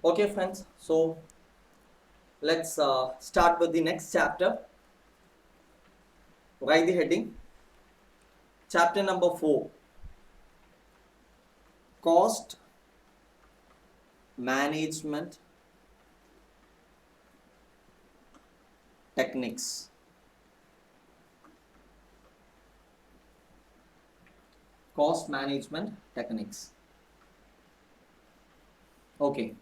Okay, friends, so let's start with the next chapter. Write the heading. Chapter number 4, Cost Management Techniques. Cost Management Techniques. Okay.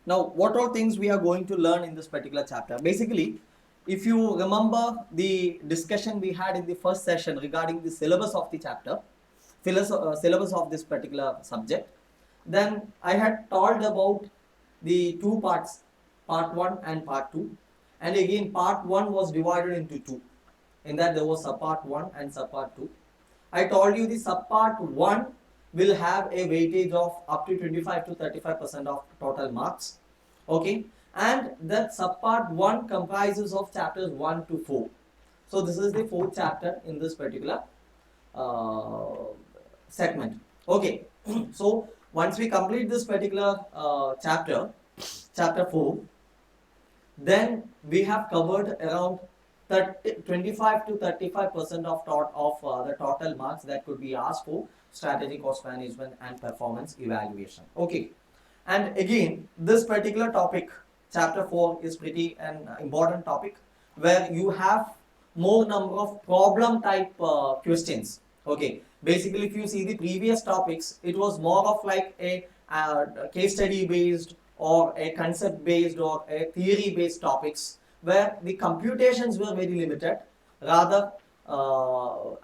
Now, what all things we are going to learn in this particular chapter? Basically, if you remember the discussion we had in the first session regarding the syllabus of the chapter, syllabus of this particular subject, then I had told about the two parts, part 1 and part 2. And again, part 1 was divided into two. In that there was subpart 1 and subpart 2. I told you the subpart 1 will have a weightage of up to 25 to 35% of total marks. Okay, and that subpart 1 comprises of chapters 1 to 4. So this is the fourth chapter in this particular uh, segment. Okay, so once we complete this particular chapter 4, then we have covered around 25 to 35% of the total marks that could be asked for strategy, cost management and performance evaluation. Okay, and again this particular topic, chapter 4, is pretty an important topic where you have more number of problem type questions. Okay, basically if you see the previous topics, it was more of like a case study based or a concept based or a theory based topics where the computations were very limited, rather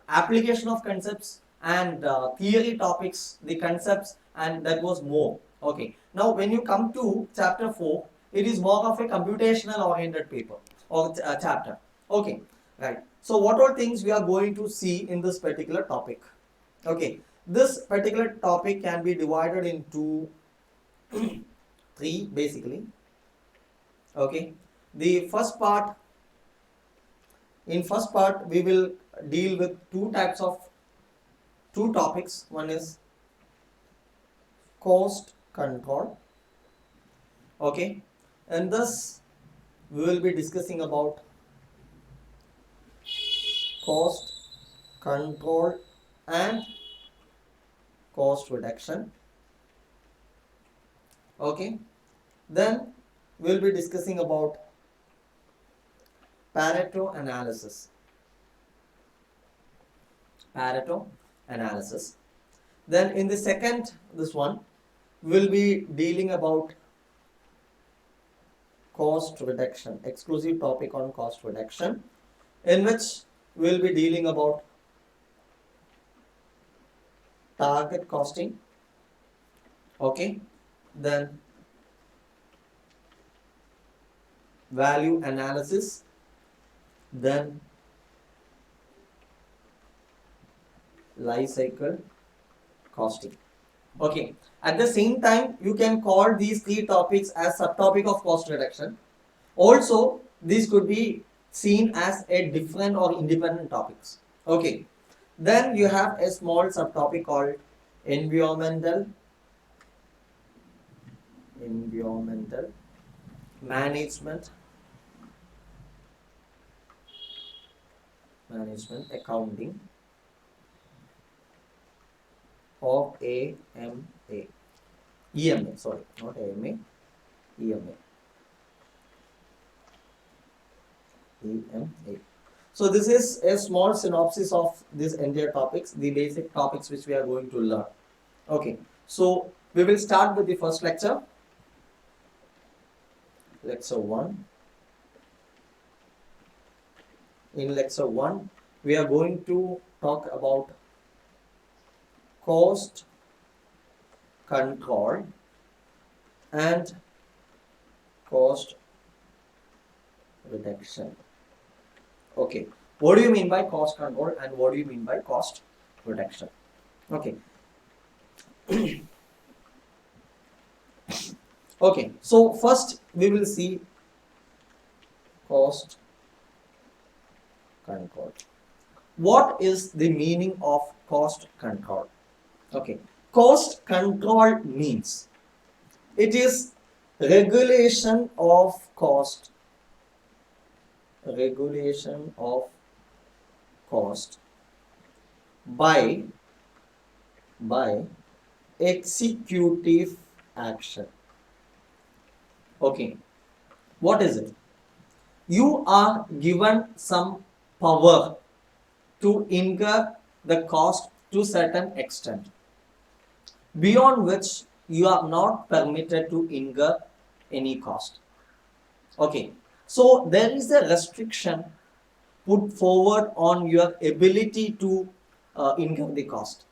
application of concepts and theory topics, the concepts, and that was more. Okay, now when you come to chapter 4, it is more of a computational oriented paper or chapter. Okay, right. So what all things we are going to see in this particular topic? Okay, this particular topic can be divided into three basically. Okay, the first part, in first part we will deal with two topics. One is cost control. Okay, and thus we will be discussing about cost control and cost reduction. Okay, then we will be discussing about Pareto analysis. Pareto analysis. Then in the second, this one, we'll be dealing about cost reduction, exclusive topic on cost reduction, in which we'll be dealing about target costing. Okay, then value analysis, then life cycle costing. Okay, at the same time you can call these three topics as subtopic of cost reduction. Also these could be seen as a different or independent topics. Okay, then you have a small subtopic called environmental management accounting of EMA, sorry, not AMA, EMA. So this is a small synopsis of this entire topics, the basic topics which we are going to learn. Okay, so we will start with the first lecture, lecture 1. In lecture 1, we are going to talk about cost control and cost reduction. Okay, what do you mean by cost control and what do you mean by cost reduction? Okay. Okay, so first we will see cost control. What is the meaning of cost control? Okay, cost control means it is regulation of cost, regulation of cost by executive action. Okay, what is it? You are given some power to incur the cost to certain extent, beyond which you are not permitted to incur any cost. Okay, so there is a restriction put forward on your ability to incur the cost.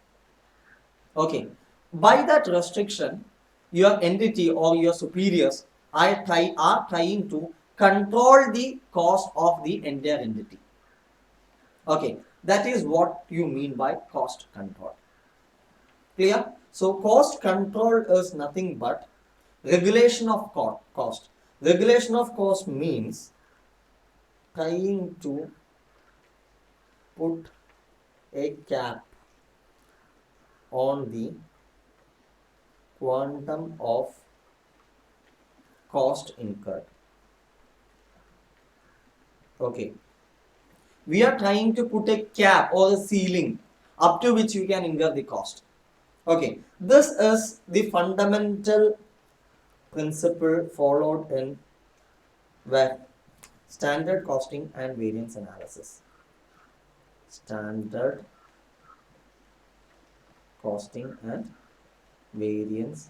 Okay, by that restriction, your entity or your superiors are trying to control the cost of the entire entity. Okay, that is what you mean by cost control. Clear? So cost control is nothing but regulation of cost. Regulation of cost means trying to put a cap on the quantum of cost incurred. Okay, we are trying to put a cap or a ceiling up to which you can incur the cost. Okay, this is the fundamental principle followed in where standard costing and variance analysis. Standard costing and variance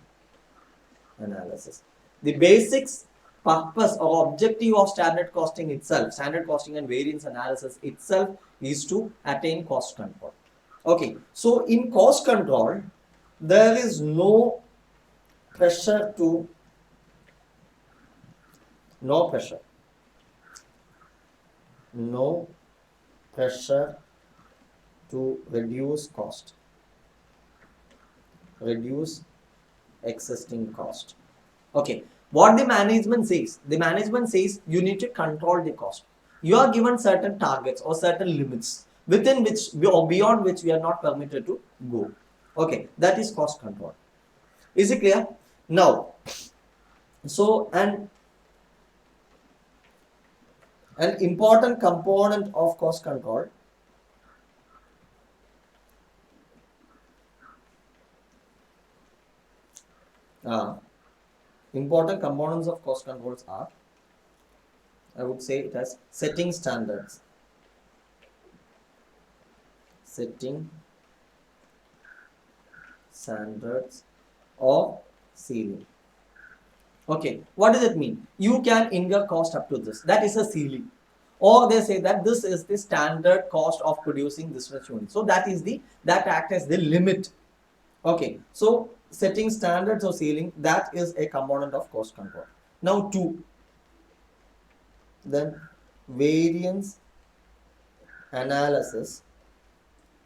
analysis. The basics, purpose or objective of standard costing itself, standard costing and variance analysis itself, is to attain cost control. Okay, so in cost control, there is no pressure to no pressure to reduce cost, reduce existing cost. Okay, what the management says, you need to control the cost. You are given certain targets or certain limits within which or beyond which we are not permitted to go. Okay, that is cost control. Is it clear? Now, so an important component of cost control important components of cost controls are, I would say it as setting standards, or ceiling. Okay, what does it mean? You can incur cost up to this, that is a ceiling, or they say that this is the standard cost of producing this much unit, so that act as the limit. Okay, so setting standards or ceiling, that is a component of cost control. Now then variance analysis.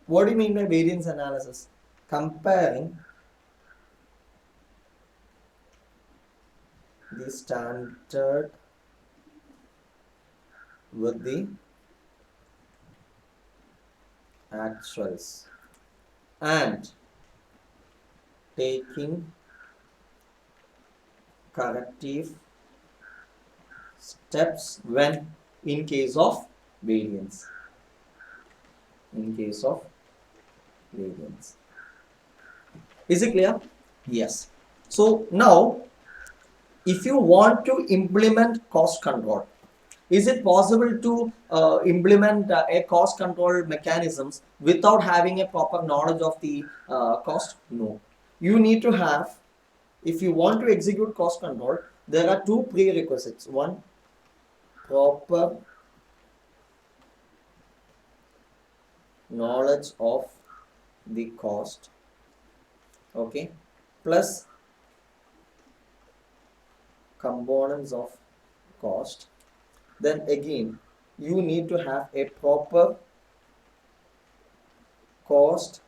What do you mean by variance analysis? Comparing the standard with the actuals and taking corrective steps when in case of variance. Is it clear? Yes. So now, if you want to implement cost control, is it possible to implement a cost control mechanisms without having a proper knowledge of the cost? No. You need to have, if you want to execute cost control, there are two prerequisites. One, proper knowledge of the cost, okay, plus components of cost. Then again, you need to have a proper cost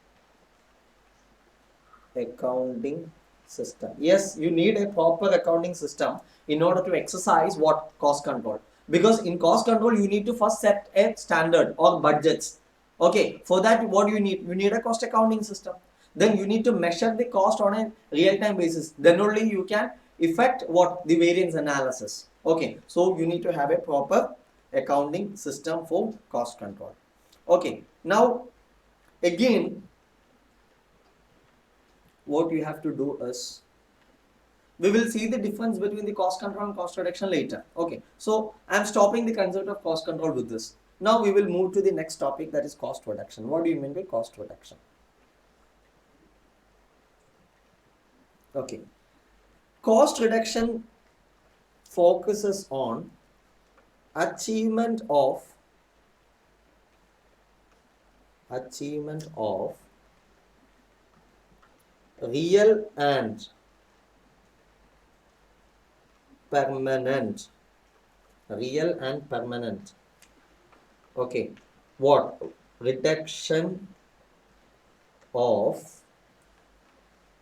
accounting system. Yes, you need a proper accounting system in order to exercise what? Cost control. Because in cost control, you need to first set a standard or budgets. Okay, for that, what do you need? You need a cost accounting system. Then you need to measure the cost on a real-time basis. Then only you can effect what? The variance analysis. Okay, so you need to have a proper accounting system for cost control. Okay, now again what you have to do is, we will see the difference between the cost control and cost reduction later. Okay, so I'm stopping the concept of cost control with this. Now we will move to the next topic, that is cost reduction. What do you mean by cost reduction? Okay, cost reduction focuses on achievement of real and permanent okay, what? Reduction of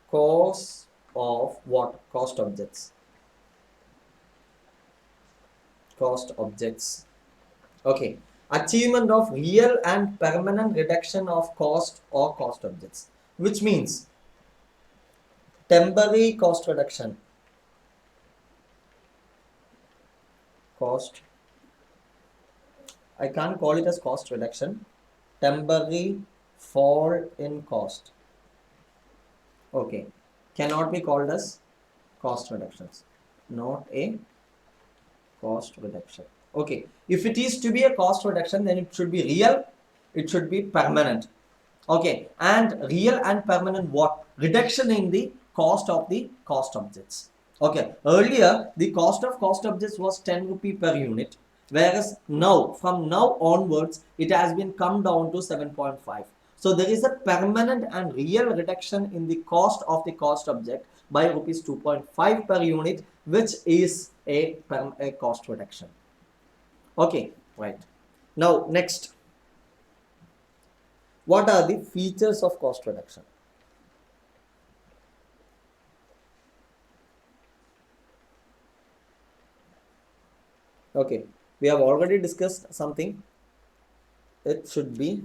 cost of what? Cost objects. Okay, achievement of real and permanent reduction of cost or cost objects, which means temporary cost reduction, cost, I can't call it as cost reduction, temporary fall in cost, okay, cannot be called as cost reductions, not a cost reduction. Okay, if it is to be a cost reduction, then it should be real, it should be permanent. Okay, and real and permanent what? Reduction in the cost of the cost objects. Okay, earlier the cost of cost objects was 10 rupee per unit, whereas now, from now onwards, it has been come down to 7.5. So there is a permanent and real reduction in the cost of the cost object by rupees 2.5 per unit, which is a cost reduction. Okay, right. Now next, what are the features of cost reduction? Okay, we have already discussed something. It should be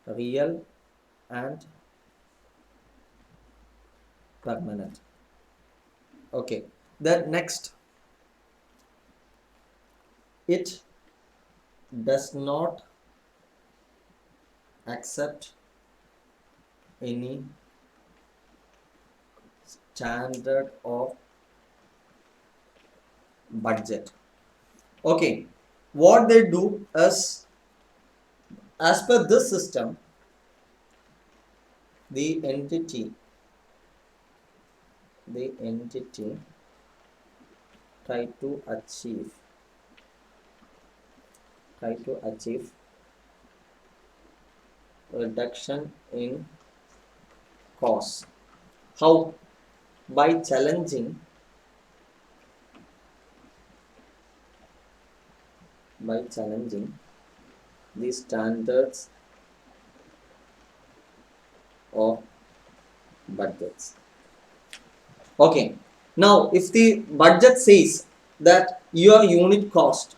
real and permanent. Okay, then next, it does not accept any standard of budget. Okay, what they do is, as per this system, the entity try to achieve reduction in cost. How? By challenging the standards of budgets. Okay, now if the budget says that your unit cost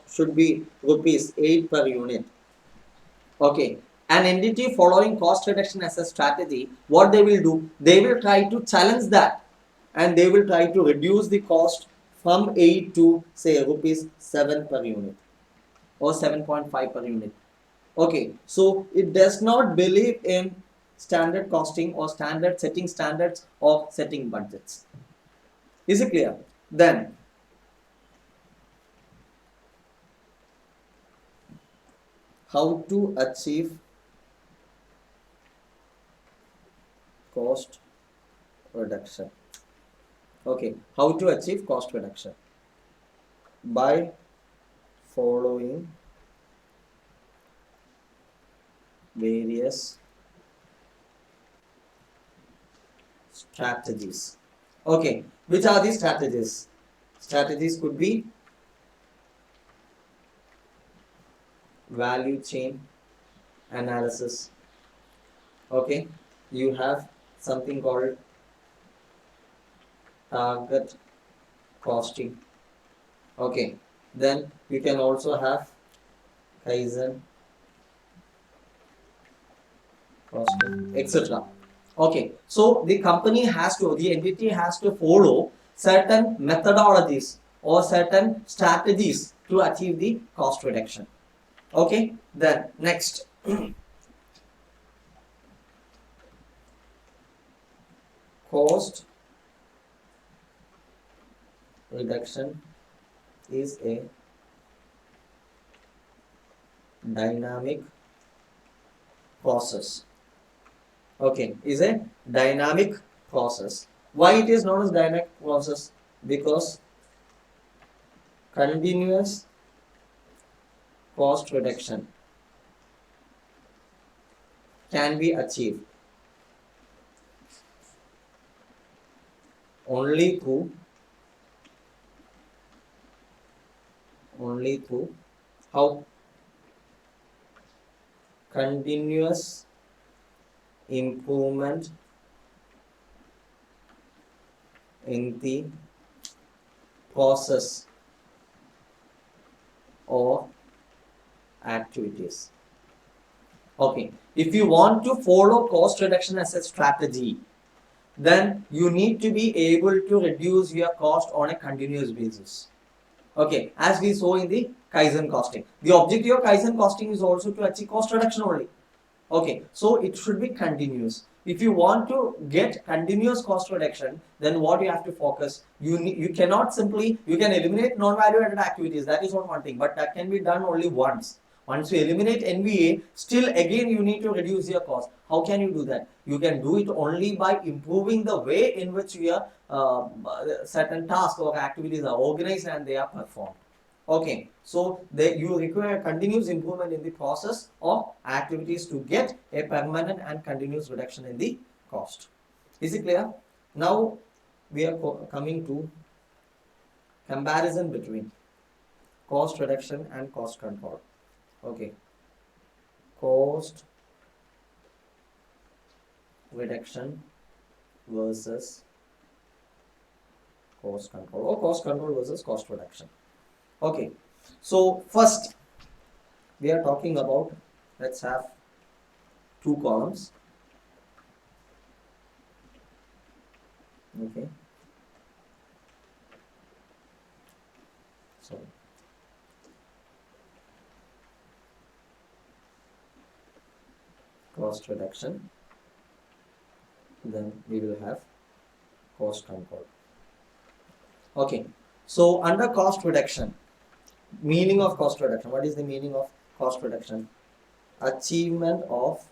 should be rupees 8 per unit. Okay, an entity following cost reduction as a strategy, what they will do, they will try to challenge that, and they will try to reduce the cost from 8 to say rupees 7 per unit or 7.5 per unit. Okay, so it does not believe in standard costing or setting standards or setting budgets. Is it clear? Then how to achieve cost reduction? Okay, how to achieve cost reduction? By following various strategies. Okay, which are these strategies? Strategies could be value chain analysis. Okay, you have something called target costing. Okay, then you can also have Kaizen. costing, etc. Okay, so the entity has to follow certain methodologies or certain strategies to achieve the cost reduction. Okay, then next. Cost reduction is a dynamic process. Okay, is a dynamic process. Why it is known as dynamic process? Because continuous cost reduction can be achieved only through how continuous improvement in the process or activities. Okay, if you want to follow cost reduction as a strategy, then you need to be able to reduce your cost on a continuous basis. Okay, as we saw in the Kaizen costing. The objective of Kaizen costing is also to achieve cost reduction only. Okay, so it should be continuous. If you want to get continuous cost reduction, then what you have to focus, you cannot simply, you can eliminate non-value added activities, that is not one thing, but that can be done only once. Once you eliminate NVA, still again you need to reduce your cost. How can you do that? You can do it only by improving the way in which your certain tasks or activities are organized and they are performed. Okay, so you require continuous improvement in the process of activities to get a permanent and continuous reduction in the cost. Is it clear? Now we are coming to comparison between cost reduction and cost control. Okay, cost reduction versus cost control, or cost control versus cost reduction. Okay, so first we are talking about, let's have two columns. Okay, so cost reduction, then we will have cost control. Okay, so under cost reduction, meaning of cost reduction, what is the meaning of cost reduction? Achievement of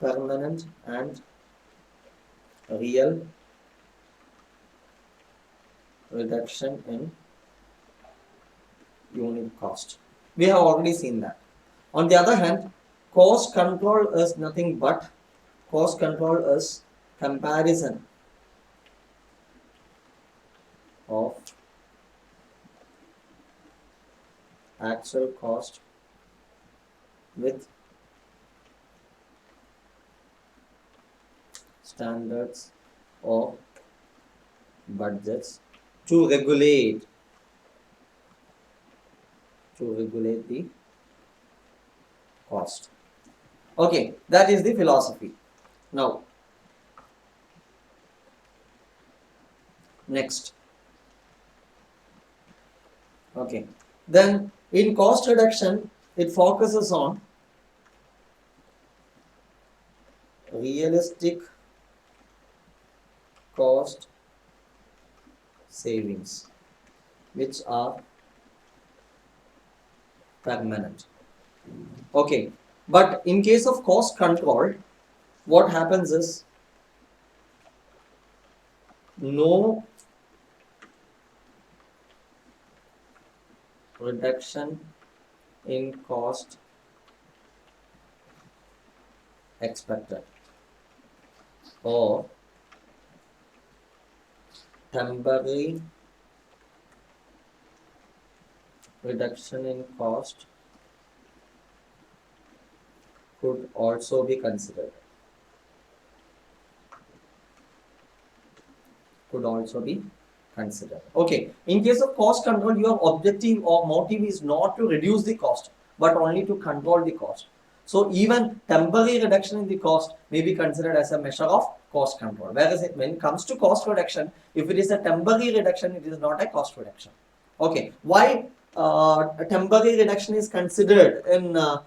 permanent and real reduction in unit cost. We have already seen that. On the other hand, cost control is nothing but comparison of actual cost with standards or budgets to regulate the cost. Okay, that is the philosophy. Now, next. Okay, then in cost reduction, it focuses on realistic cost savings, which are permanent. Okay, but in case of cost control, what happens is no reduction in cost expected, or temporary reduction in cost could also be considered. considered. Okay, in case of cost control, your objective or motive is not to reduce the cost, but only to control the cost. So even temporary reduction in the cost may be considered as a measure of cost control. Whereas when it comes to cost reduction, if it is a temporary reduction, it is not a cost reduction. Okay, why a temporary reduction is considered in the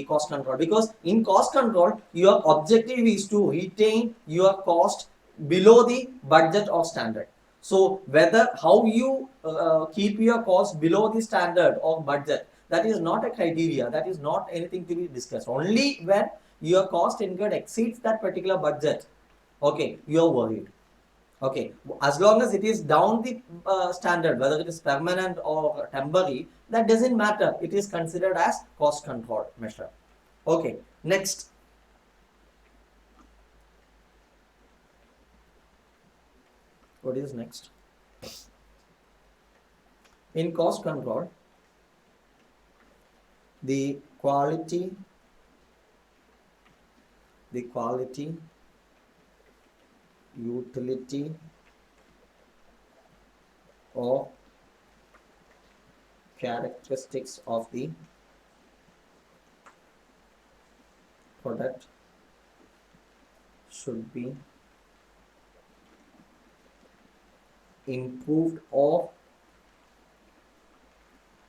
cost control? Because in cost control, your objective is to retain your cost below the budget or standard. So whether how you keep your cost below the standard or budget, that is not a criteria, that is not anything to be discussed. Only when your cost incurred exceeds that particular budget, okay, you are worried. Okay, as long as it is down the standard, whether it is permanent or temporary, that doesn't matter. It is considered as cost control measure. Okay, next. What is next? In cost control, the quality, utility, or characteristics of the product should be improved or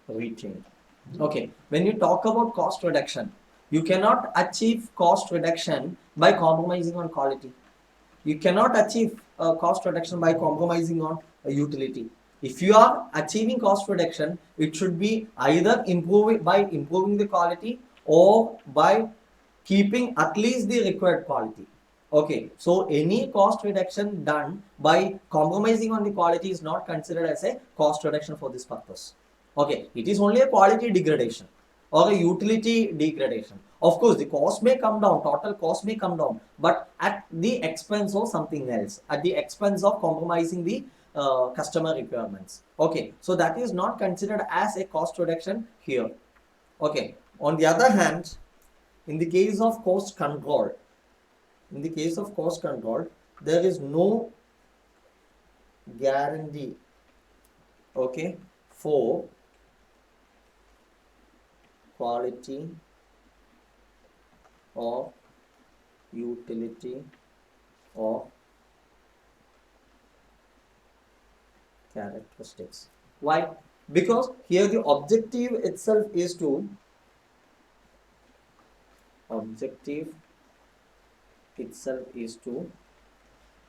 retained. Okay, when you talk about cost reduction, you cannot achieve cost reduction by compromising on quality. You cannot achieve cost reduction by compromising on utility. If you are achieving cost reduction, it should be either improving the quality or by keeping at least the required quality. Okay, so any cost reduction done by compromising on the quality is not considered as a cost reduction for this purpose. Okay, it is only a quality degradation or a utility degradation. Of course, the cost may come down, total cost may come down, but at the expense of something else, at the expense of compromising the customer requirements. Okay, so that is not considered as a cost reduction here. Okay, on the other hand, in the case of cost control, there is no guarantee, okay, for quality or utility or characteristics. Why? Because here the objective itself is to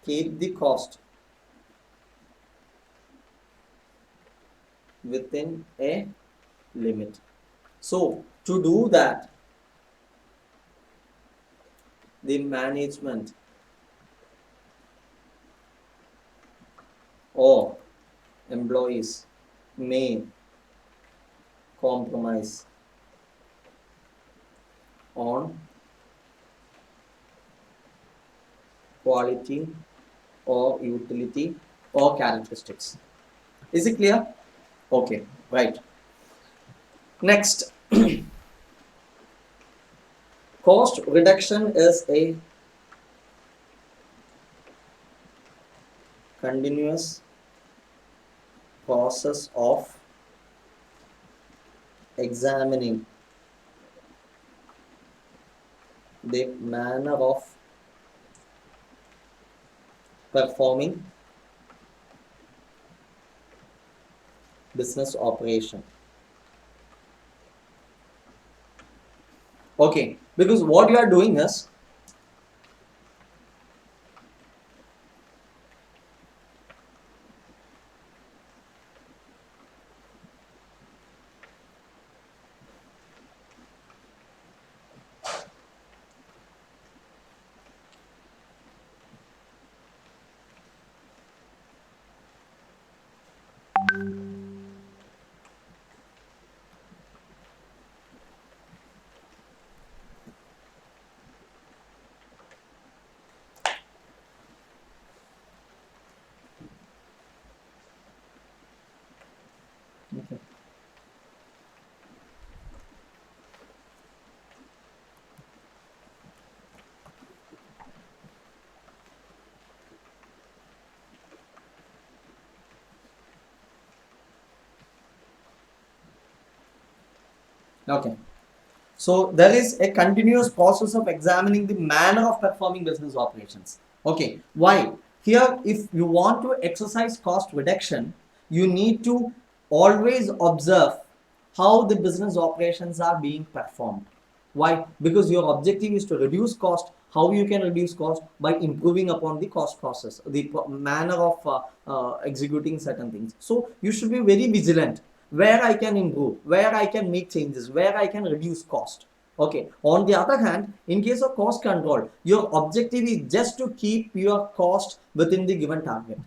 keep the cost within a limit. So to do that, the management or employees may compromise on quality or utility or characteristics. Is it clear? Okay, right. Next, cost reduction is a continuous process of examining the manner of performing business operation. Okay, because what you are doing is okay. Okay. So there is a continuous process of examining the manner of performing business operations. Okay, why? Here, if you want to exercise cost reduction, you need to always observe how the business operations are being performed. Why? Because your objective is to reduce cost. How you can reduce cost? By improving upon the cost process, the manner of executing certain things. So you should be very vigilant where I can improve, where I can make changes, where I can reduce cost. Okay. On the other hand, in case of cost control, your objective is just to keep your cost within the given target.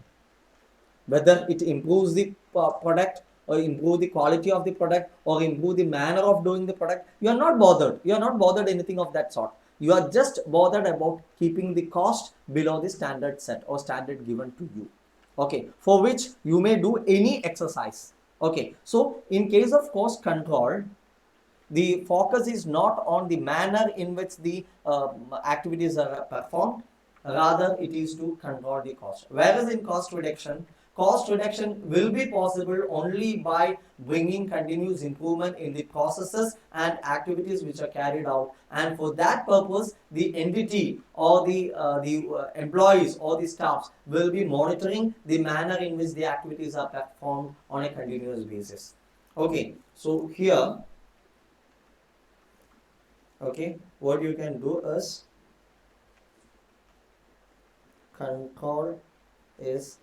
Whether it improves the product or improve the quality of the product or improve the manner of doing the product, you are not bothered. You are not bothered anything of that sort. You are just bothered about keeping the cost below the standard set or standard given to you. Okay, for which you may do any exercise. Okay, so in case of cost control, the focus is not on the manner in which the activities are performed, rather it is to control the cost. Whereas in cost reduction will be possible only by bringing continuous improvement in the processes and activities which are carried out, and for that purpose the entity or the employees or the staffs will be monitoring the manner in which the activities are performed on a continuous basis. Okay, so here, okay, what you can do is control is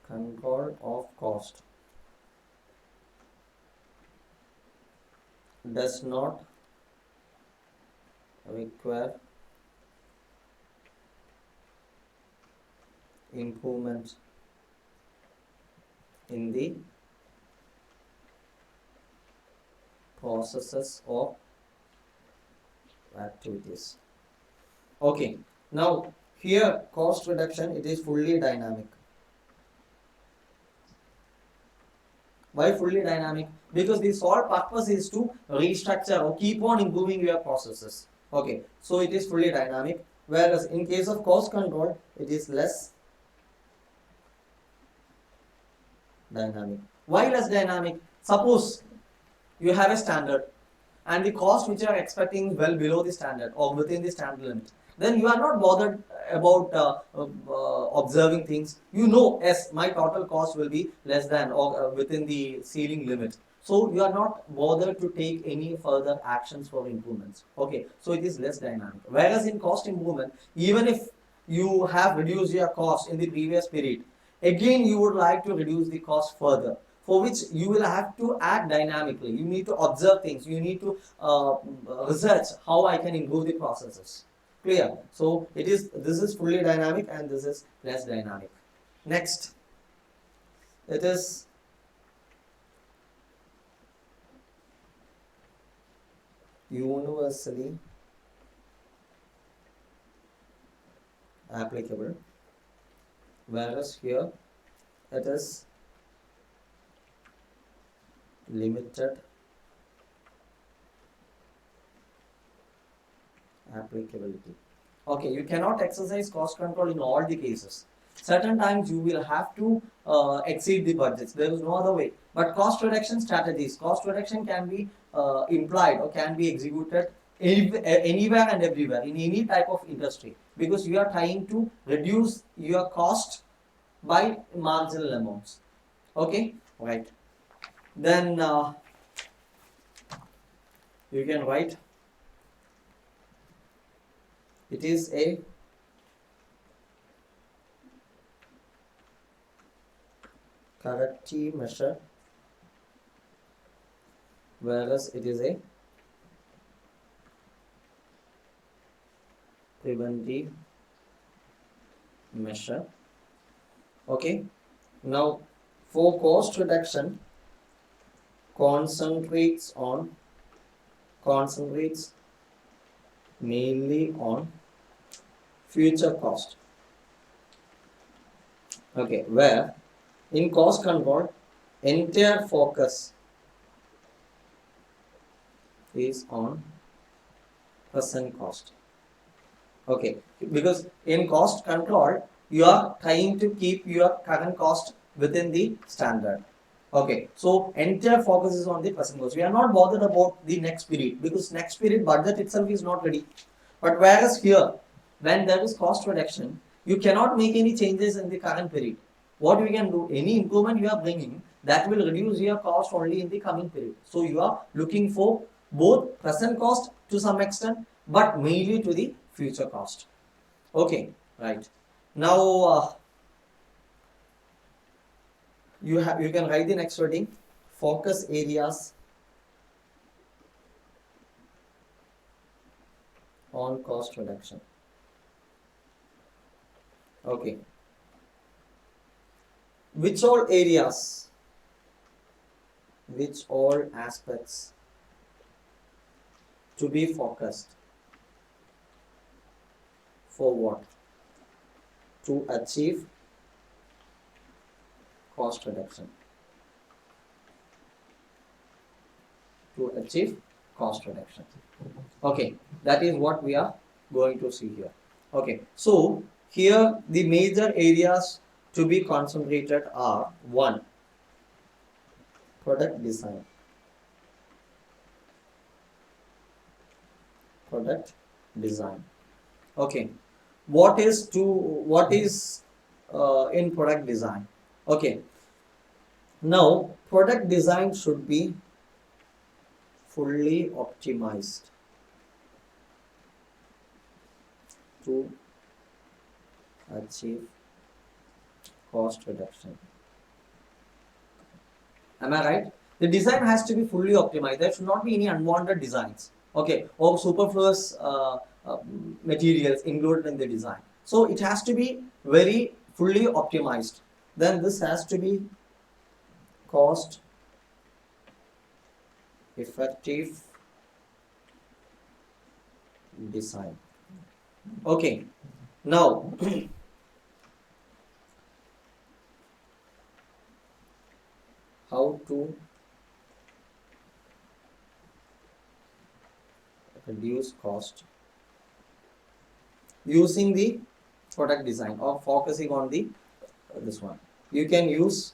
control of cost does not require improvement in the processes or activities. Okay, now here cost reduction, it is fully dynamic. Why fully dynamic? Because the sole purpose is to restructure or keep on improving your processes. Okay, so it is fully dynamic, whereas in case of cost control, it is less dynamic. Why less dynamic? Suppose you have a standard and the cost which you are expecting well below the standard or within the standard limit, then you are not bothered about observing things. You know, yes, my total cost will be less than or within the ceiling limit, so you are not bothered to take any further actions for improvements. Okay, so it is less dynamic. Whereas in cost improvement, even if you have reduced your cost in the previous period, again you would like to reduce the cost further, for which you will have to act dynamically. You need to observe things, you need to research how I can improve the processes. Clear? So it is, this is fully dynamic and this is less dynamic. Next, it is universally applicable, whereas here it is limited applicability. Okay, you cannot exercise cost control in all the cases. Certain times you will have to exceed the budgets. There is no other way. But cost reduction strategies, cost reduction can be implied or can be executed anywhere and everywhere in any type of industry, because you are trying to reduce your cost by marginal amounts. Okay, right. Then you can write, it is a corrective measure, whereas it is a preventive measure. Okay, now for cost reduction, concentrates mainly on future cost. Okay, where in cost control, entire focus is on present cost. Okay, because in cost control, you are trying to keep your current cost within the standard. Okay, so entire focus is on the present cost. We are not bothered about the next period because next period budget itself is not ready. But whereas here, when there is cost reduction, you cannot make any changes in the current period. What you can do, any improvement you are bringing, that will reduce your cost only in the coming period. So you are looking for both present cost to some extent, but mainly to the future cost. Okay, right. Now you can write the next wording. Focus areas on cost reduction. Okay. Which all areas, which all aspects to be focused for what? To achieve cost reduction. To achieve cost reduction. Okay, that is what we are going to see here. Okay, so here the major areas to be concentrated are: one, product design. Product design. Okay, what is in product design? Okay, now product design should be fully optimized to achieve cost reduction. Am I right? The design has to be fully optimized. There should not be any unwanted designs. Okay, or superfluous materials included in the design. So it has to be very fully optimized. Then this has to be cost effective design. Okay, now how to reduce cost using the product design or focusing on the this one. You can use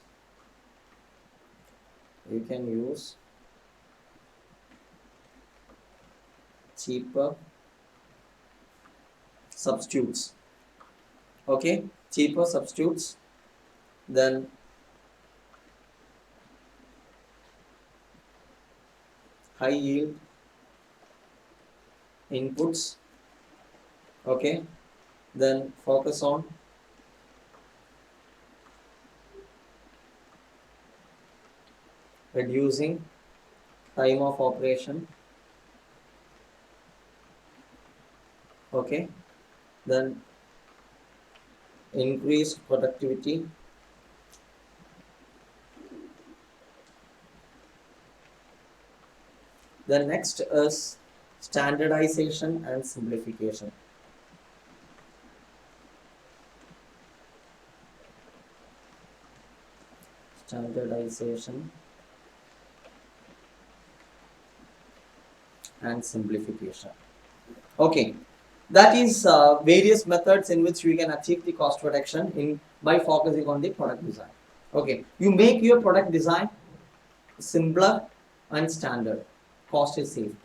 cheaper substitutes. Okay, cheaper substitutes, then high yield inputs. Okay, then focus on reducing time of operation. Okay, then increase productivity. The next is standardization and simplification. Standardization and simplification. Okay, that is various methods in which we can achieve the cost reduction in by focusing on the product design. Okay, you make your product design simpler and standard. Cost is saved.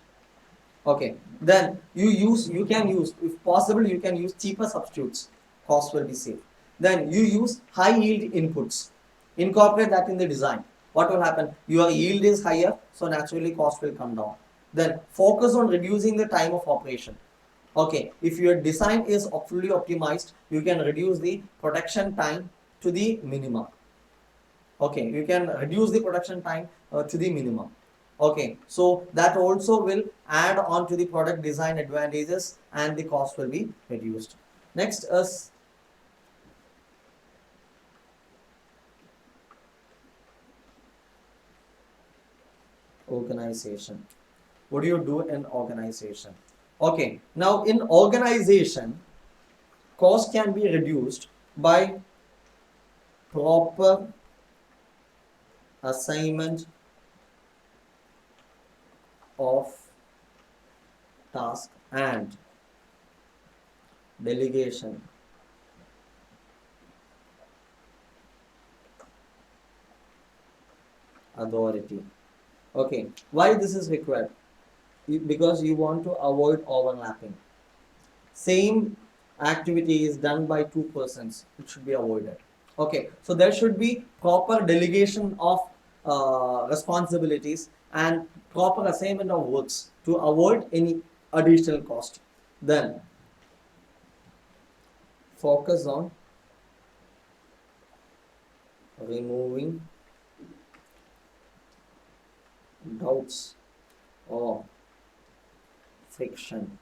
Okay, then you can use, if possible, you can use cheaper substitutes. Cost will be saved. Then you use high yield inputs. Incorporate that in the design. What will happen? Your yield is higher, so naturally cost will come down. Then focus on reducing the time of operation. Okay, if your design is fully optimized, you can reduce the production time to the minimum. Okay, you can reduce the production time to the minimum. Okay, so that also will add on to the product design advantages and the cost will be reduced. Next is organization. What do you do in organization? Okay, now in organization, cost can be reduced by proper assignment of task and delegation. authority. Okay, why this is required? Because you want to avoid overlapping. Same activity is done by two persons, it should be avoided. Okay, so there should be proper delegation of responsibilities and proper assignment of works to avoid any additional cost. Then focus on removing doubts or friction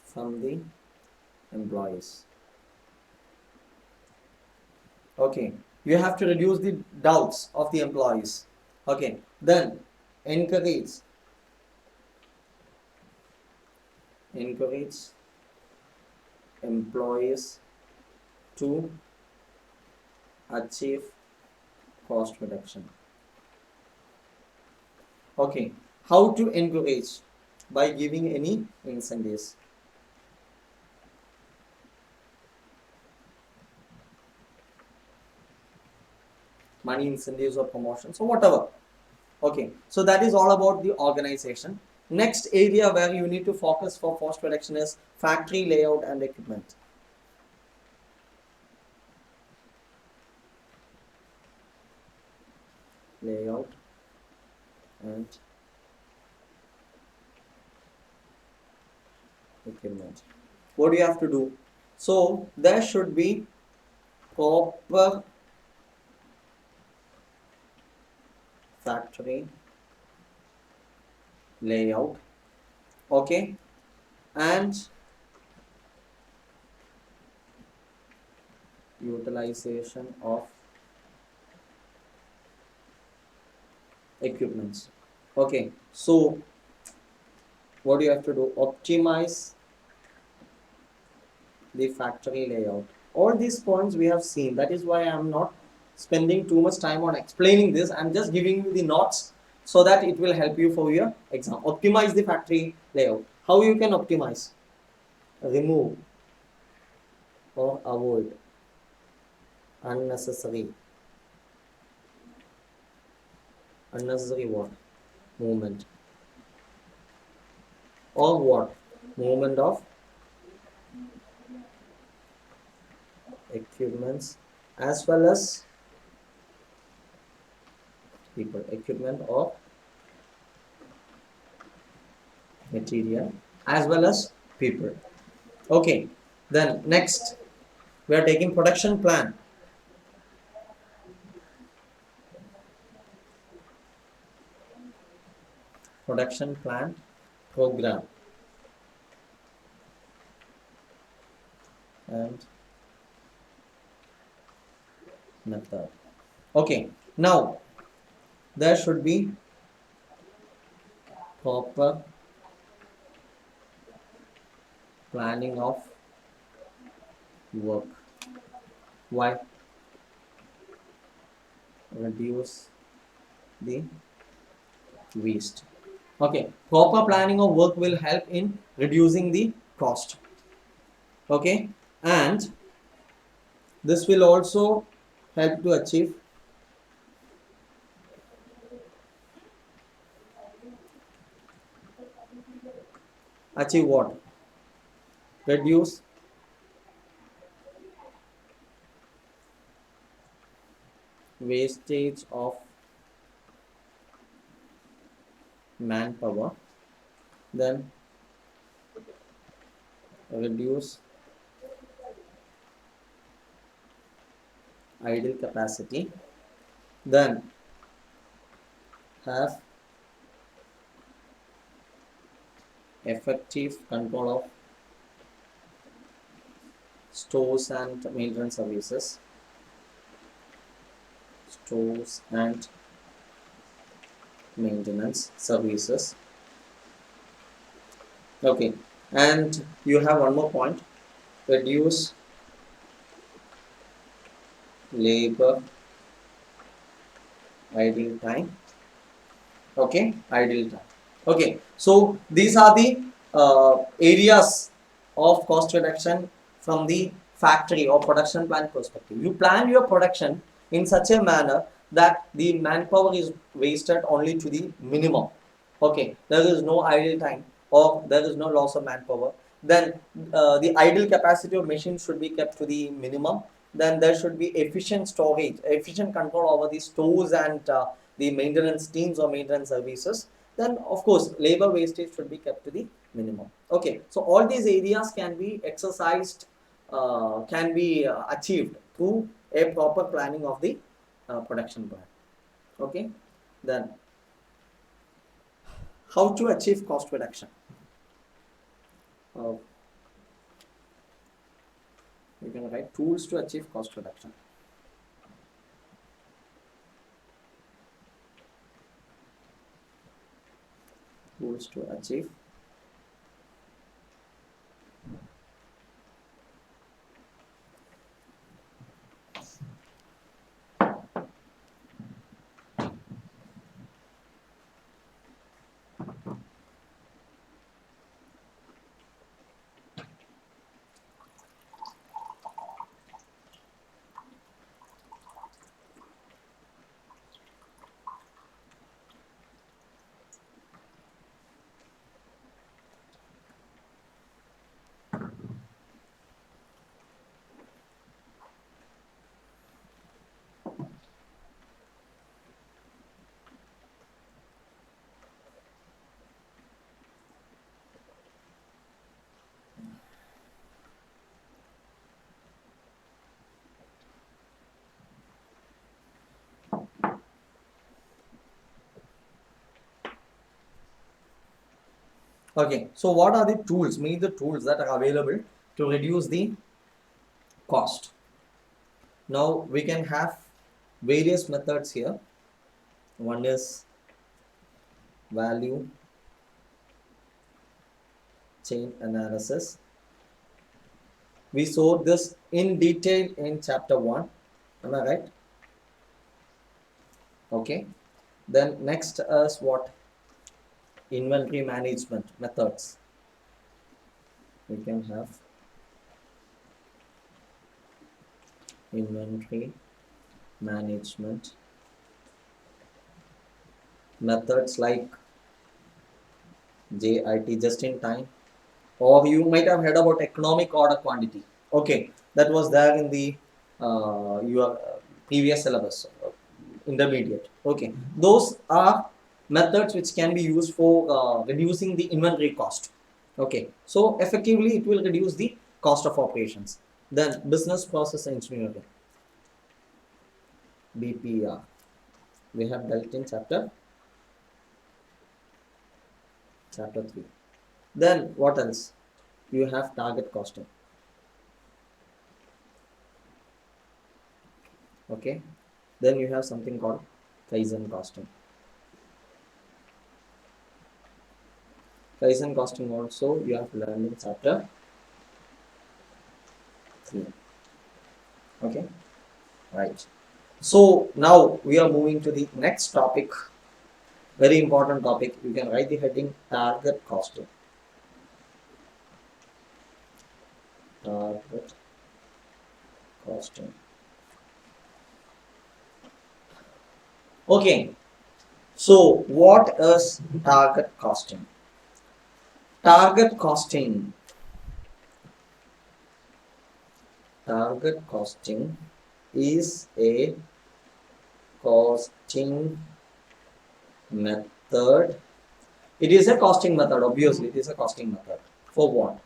from the employees. Okay, you have to reduce the doubts of the employees. Okay, then encourage employees to achieve cost reduction. Okay, how to encourage? By giving any incentives. Money incentives or promotions or whatever. Okay, so that is all about the organization. Next area where you need to focus for cost reduction is factory layout and equipment. Layout and equipment. What do you have to do? So there should be proper factory layout, okay, and utilization of equipments. Okay, so what do you have to do? Optimize the factory layout. All these points we have seen. That is why I am not spending too much time on explaining this. I'm just giving you the notes so that it will help you for your exam. Optimize the factory layout. How you can optimize? Remove or avoid unnecessary what? Movement. Or what? Movement of equipments as well as people. Equipment or material as well as people. Okay, then next we are taking production plan. Production plan program and method. Okay, now there should be proper planning of work. Why? Reduce the waste. Okay, proper planning of work will help in reducing the cost. Okay, and this will also help to achieve what? Reduce wastage of manpower, then reduce idle capacity, then have effective control of stores and maintenance services. Stores and maintenance services. Okay, and you have one more point: reduce labor idle time. Okay, idle time. Okay, so these are the areas of cost reduction from the factory or production plant perspective. You plan your production in such a manner that the manpower is wasted only to the minimum. Okay, there is no idle time or there is no loss of manpower. Then the idle capacity of machines should be kept to the minimum. Then there should be efficient storage, efficient control over the stores and the maintenance teams or maintenance services. Then of course labor wastage should be kept to the minimum. Okay, so all these areas can be exercised, can be achieved through a proper planning of the production plan. Okay, then how to achieve cost reduction? Uh, you can write tools to achieve cost reduction. Tools to achieve Okay, so what are the tools, mean the tools that are available to reduce the cost? Now we can have various methods here. One is value chain analysis. We saw this in detail in chapter 1. Am I right? Okay. Then next is what? Inventory management methods. We can have inventory management methods like JIT, just in time, or you might have heard about economic order quantity. Okay, that was there in the your previous syllabus, intermediate. Okay, those are methods which can be used for reducing the inventory cost. Okay, so effectively it will reduce the cost of operations. Then business process engineering, BPR, we have dealt in chapter 3. Then what else? You have target costing. Okay, then you have something called Kaizen costing. Kaizen costing also you have learned in chapter 3. Okay, right. So now we are moving to the next topic, very important topic. You can write the heading target costing. Target costing. Okay, so what is target costing? Target costing. Target costing is a costing method. It is a costing method, obviously it is a costing method. For what?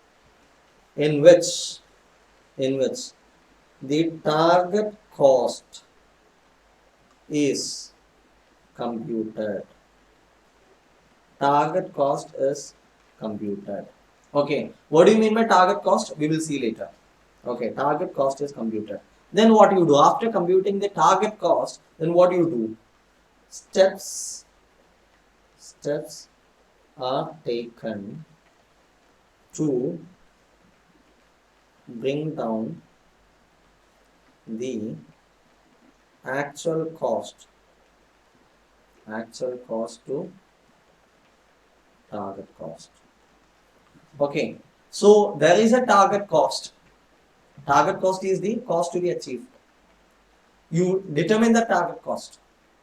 In which the target cost is computed. Target cost is computed. Okay, what do you mean by target cost? We will see later. Okay, target cost is computed. Then what you do after computing the target cost? Then what you do? Steps are taken to bring down the actual cost to target cost. Okay, so there is a target cost. Target cost is the cost to be achieved. You determine the target cost.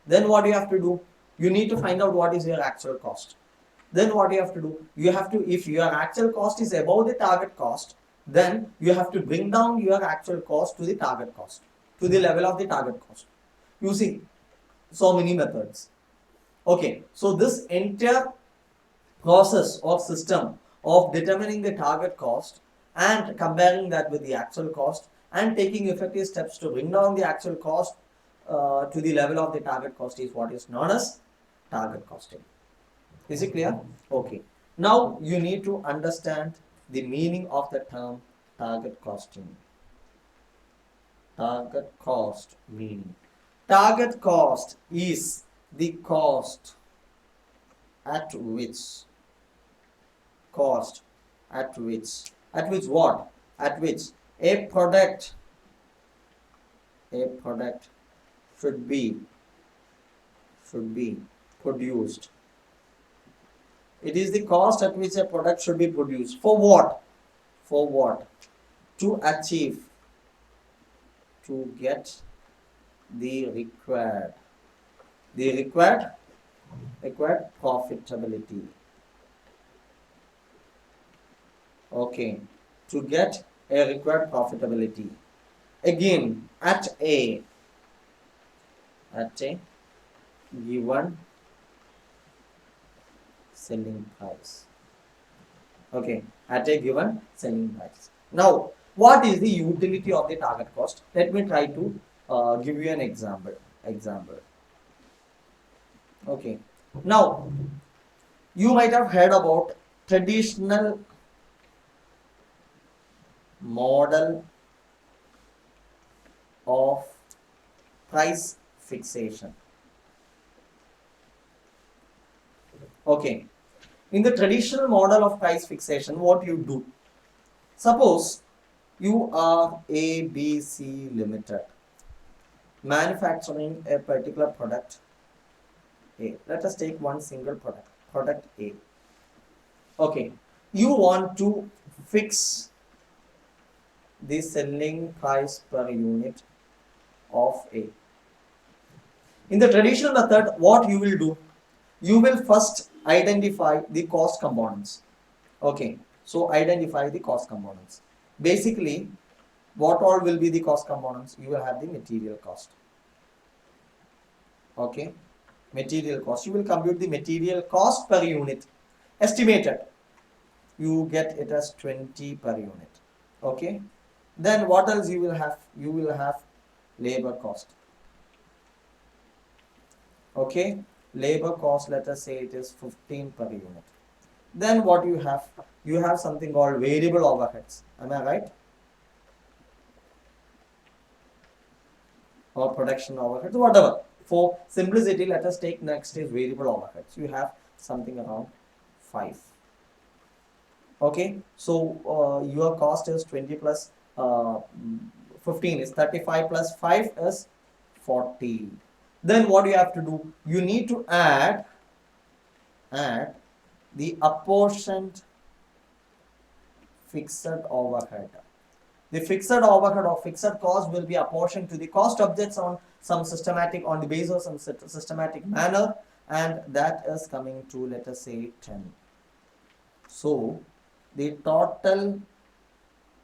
Then what you have to do? You need to find out what is your actual cost. Then what you have to do? You have to, if your actual cost is above the target cost, then you have to bring down your actual cost to the target cost, to the level of the target cost, using so many methods. Okay, so this entire process or system of determining the target cost and comparing that with the actual cost and taking effective steps to bring down the actual cost to the level of the target cost is what is known as target costing. Is it clear? Okay. Now you need to understand the meaning of the term target costing. Target cost meaning. Target cost is the cost at which at which what? At which a product should be produced. It is the cost at which a product should be produced. For what? For what? To achieve, to get the required profitability. Okay, to get a required profitability. Again, at a given selling price. Okay, at a given selling price. Now, what is the utility of the target cost? Let me try to give you an example. Okay, now you might have heard about traditional model of price fixation. Okay, in the traditional model of price fixation, what you do? Suppose you are ABC Limited manufacturing a particular product A. Let us take one single product A. Okay, you want to fix the selling price per unit of A. In the traditional method, what you will do? You will first identify the cost components. Okay, so identify the cost components. Basically, what all will be the cost components? You will have the material cost. Okay, material cost. You will compute the material cost per unit. Estimated. You get it as 20 per unit. Okay. Then what else you will have? You will have labor cost. Okay. Labor cost, let us say it is 15 per unit. Then what you have? You have something called variable overheads. Am I right? Or production overheads, whatever. For simplicity, let us take next is variable overheads. You have something around 5. Okay, so your cost is 20 plus 15 is 35 plus 5 is 40. Then what you have to do? You need to add the apportioned fixed overhead. The fixed overhead or fixed cost will be apportioned to the cost objects on the basis of some systematic manner, and that is coming to, let us say, 10. So the total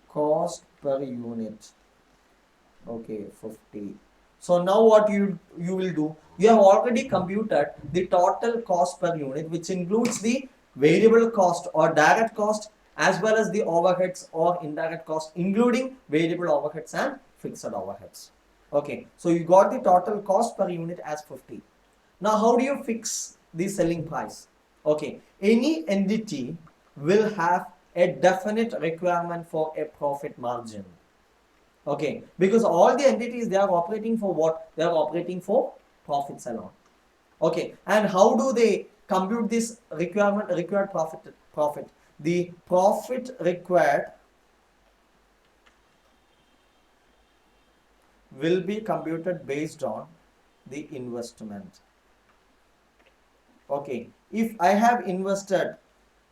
cost per unit, okay, 50. So now what you will do? You have already computed the total cost per unit, which includes the variable cost or direct cost, as well as the overheads or indirect cost, including variable overheads and fixed overheads. Okay, so you got the total cost per unit as 50. Now how do you fix the selling price? Okay, any entity will have a definite requirement for a profit margin. Okay, because all the entities, they are operating for what? They are operating for profits alone. Okay, and how do they compute this required profit? The profit required will be computed based on the investment. Okay, if I have invested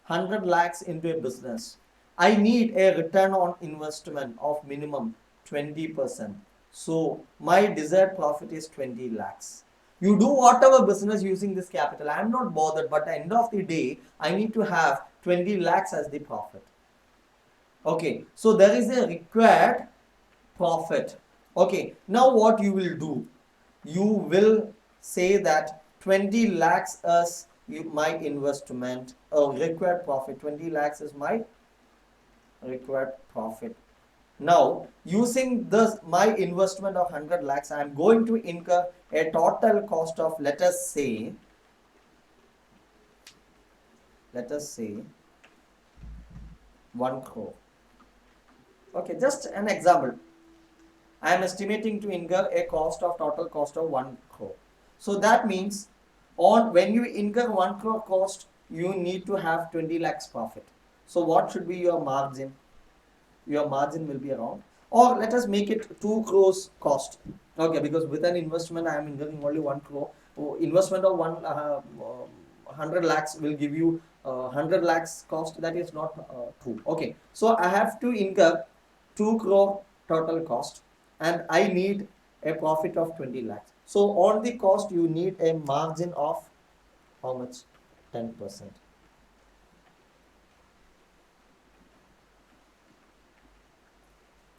100 lakhs into a business, I need a return on investment of minimum 20%. So my desired profit is 20 lakhs. You do whatever business using this capital. I am not bothered, but at the end of the day, I need to have 20 lakhs as the profit. Okay, so there is a required profit. Okay, now what you will do? You will say that 20 lakhs is my investment, required profit. 20 lakhs is my required profit. Now, using this my investment of 100 lakhs, I am going to incur a total cost of, let us say 1 crore. Okay, just an example. I am estimating to incur a total cost of 1 crore. So that means when you incur 1 crore cost, you need to have 20 lakhs profit. So what should be your margin? Your margin will be around, or let us make it 2 crores cost. Okay, because with an investment I am incurring only 1 crore. Investment of 100 lakhs will give you 100 lakhs cost. That is not true. Okay, so I have to incur 2 crore total cost and I need a profit of 20 lakhs. So on the cost you need a margin of how much? 10%.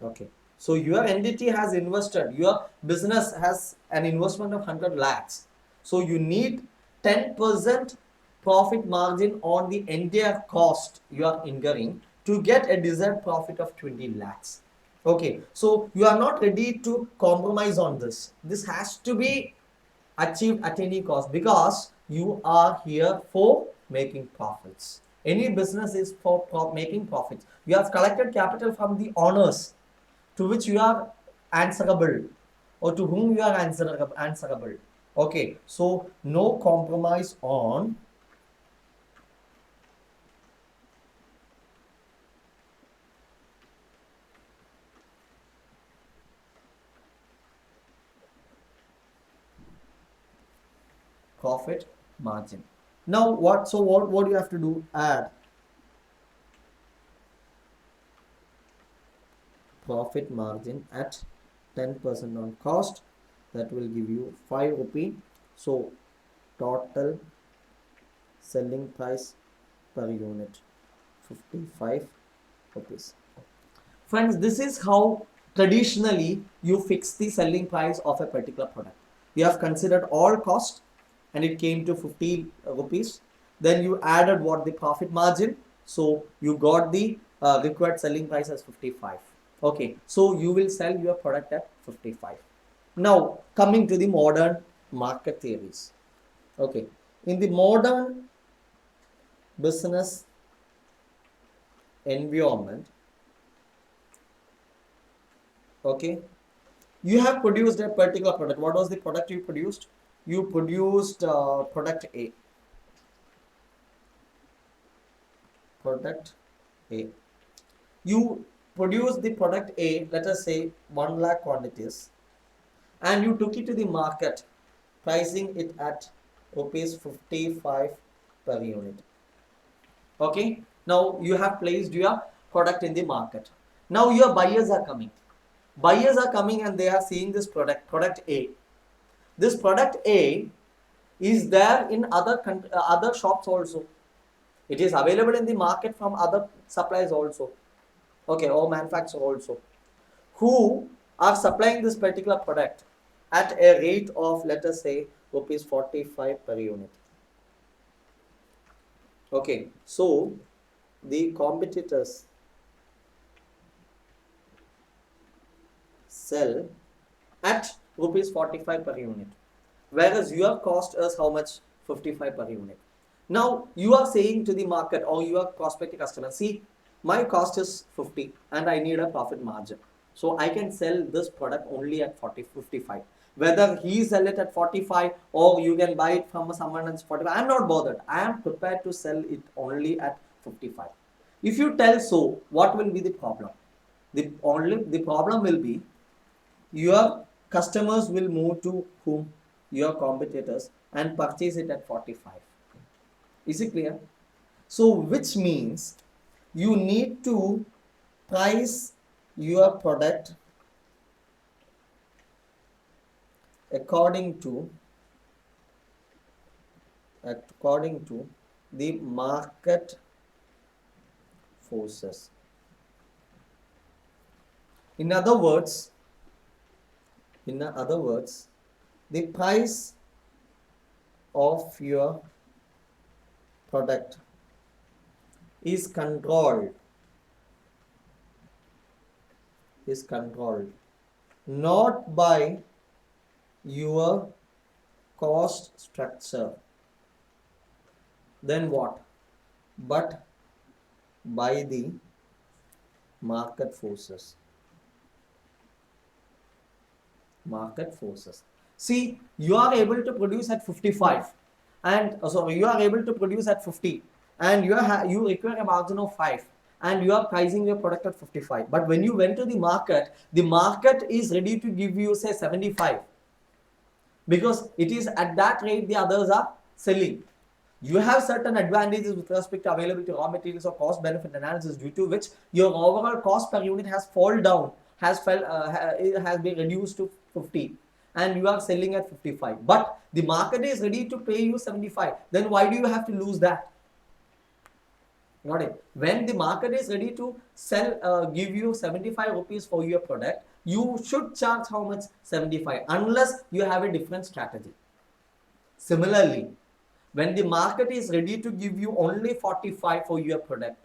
Okay, so your entity has invested, your business has an investment of 100 lakhs. So you need 10% profit margin on the entire cost you are incurring to get a desired profit of 20 lakhs. Okay, so you are not ready to compromise on this. This has to be achieved at any cost because you are here for making profits. Any business is for making profits. You have collected capital from the owners to which you are answerable, or to whom you are answerable. Okay, so no compromise on profit margin. Now what do you have to do? Add profit margin at 10% on cost. That will give you 5 rupee. So total selling price per unit 55 rupees. Friends, this is how traditionally you fix the selling price of a particular product. You have considered all cost and it came to 50 rupees. Then you added what the profit margin. So you got the required selling price as 55. Okay, so you will sell your product at 55. Now coming to the modern market theories. Okay, in the modern business environment, okay, you have produced a particular product. What was the product you produced? You produced product A. Product A. You produced the product A, let us say 1 lakh quantities, and you took it to the market, pricing it at rupees 55 per unit. Okay, now you have placed your product in the market. Now your buyers are coming. Buyers are coming and they are seeing this product A. This product A is there in other shops also. It is available in the market from other suppliers also. Okay, or manufacturers also, who are supplying this particular product at a rate of, let us say, rupees 45 per unit. Okay, so the competitors sell at rupees 45 per unit, whereas your cost is how much? 55 per unit. Now you are saying to the market or your prospective customer, see, my cost is 50 and I need a profit margin, so I can sell this product only at 55. Whether he sell it at 45 or you can buy it from someone else 45, I am not bothered. I am prepared to sell it only at 55. If you tell so, what will be the problem? The problem will be your customers will move to whom? Your competitors, and purchase it at 45. Is it clear? So which means you need to price your product according to according to the market forces. In other words, the price of your product is controlled not by your cost structure, then what, but by the market forces. See, you are able to produce at 55 and you are able to produce at 50 and you require a margin of 5 and you are pricing your product at 55, but when you went to the market is ready to give you say 75 because it is at that rate the others are selling. You have certain advantages with respect to availability of raw materials or cost benefit analysis, due to which your overall cost per unit has fallen down, has been reduced to 50 and you are selling at 55, but the market is ready to pay you 75. Then why do you have to lose that? Got it? When the market is ready to sell, give you 75 rupees for your product, you should charge how much? 75, unless you have a different strategy. Similarly, when the market is ready to give you only 45 for your product,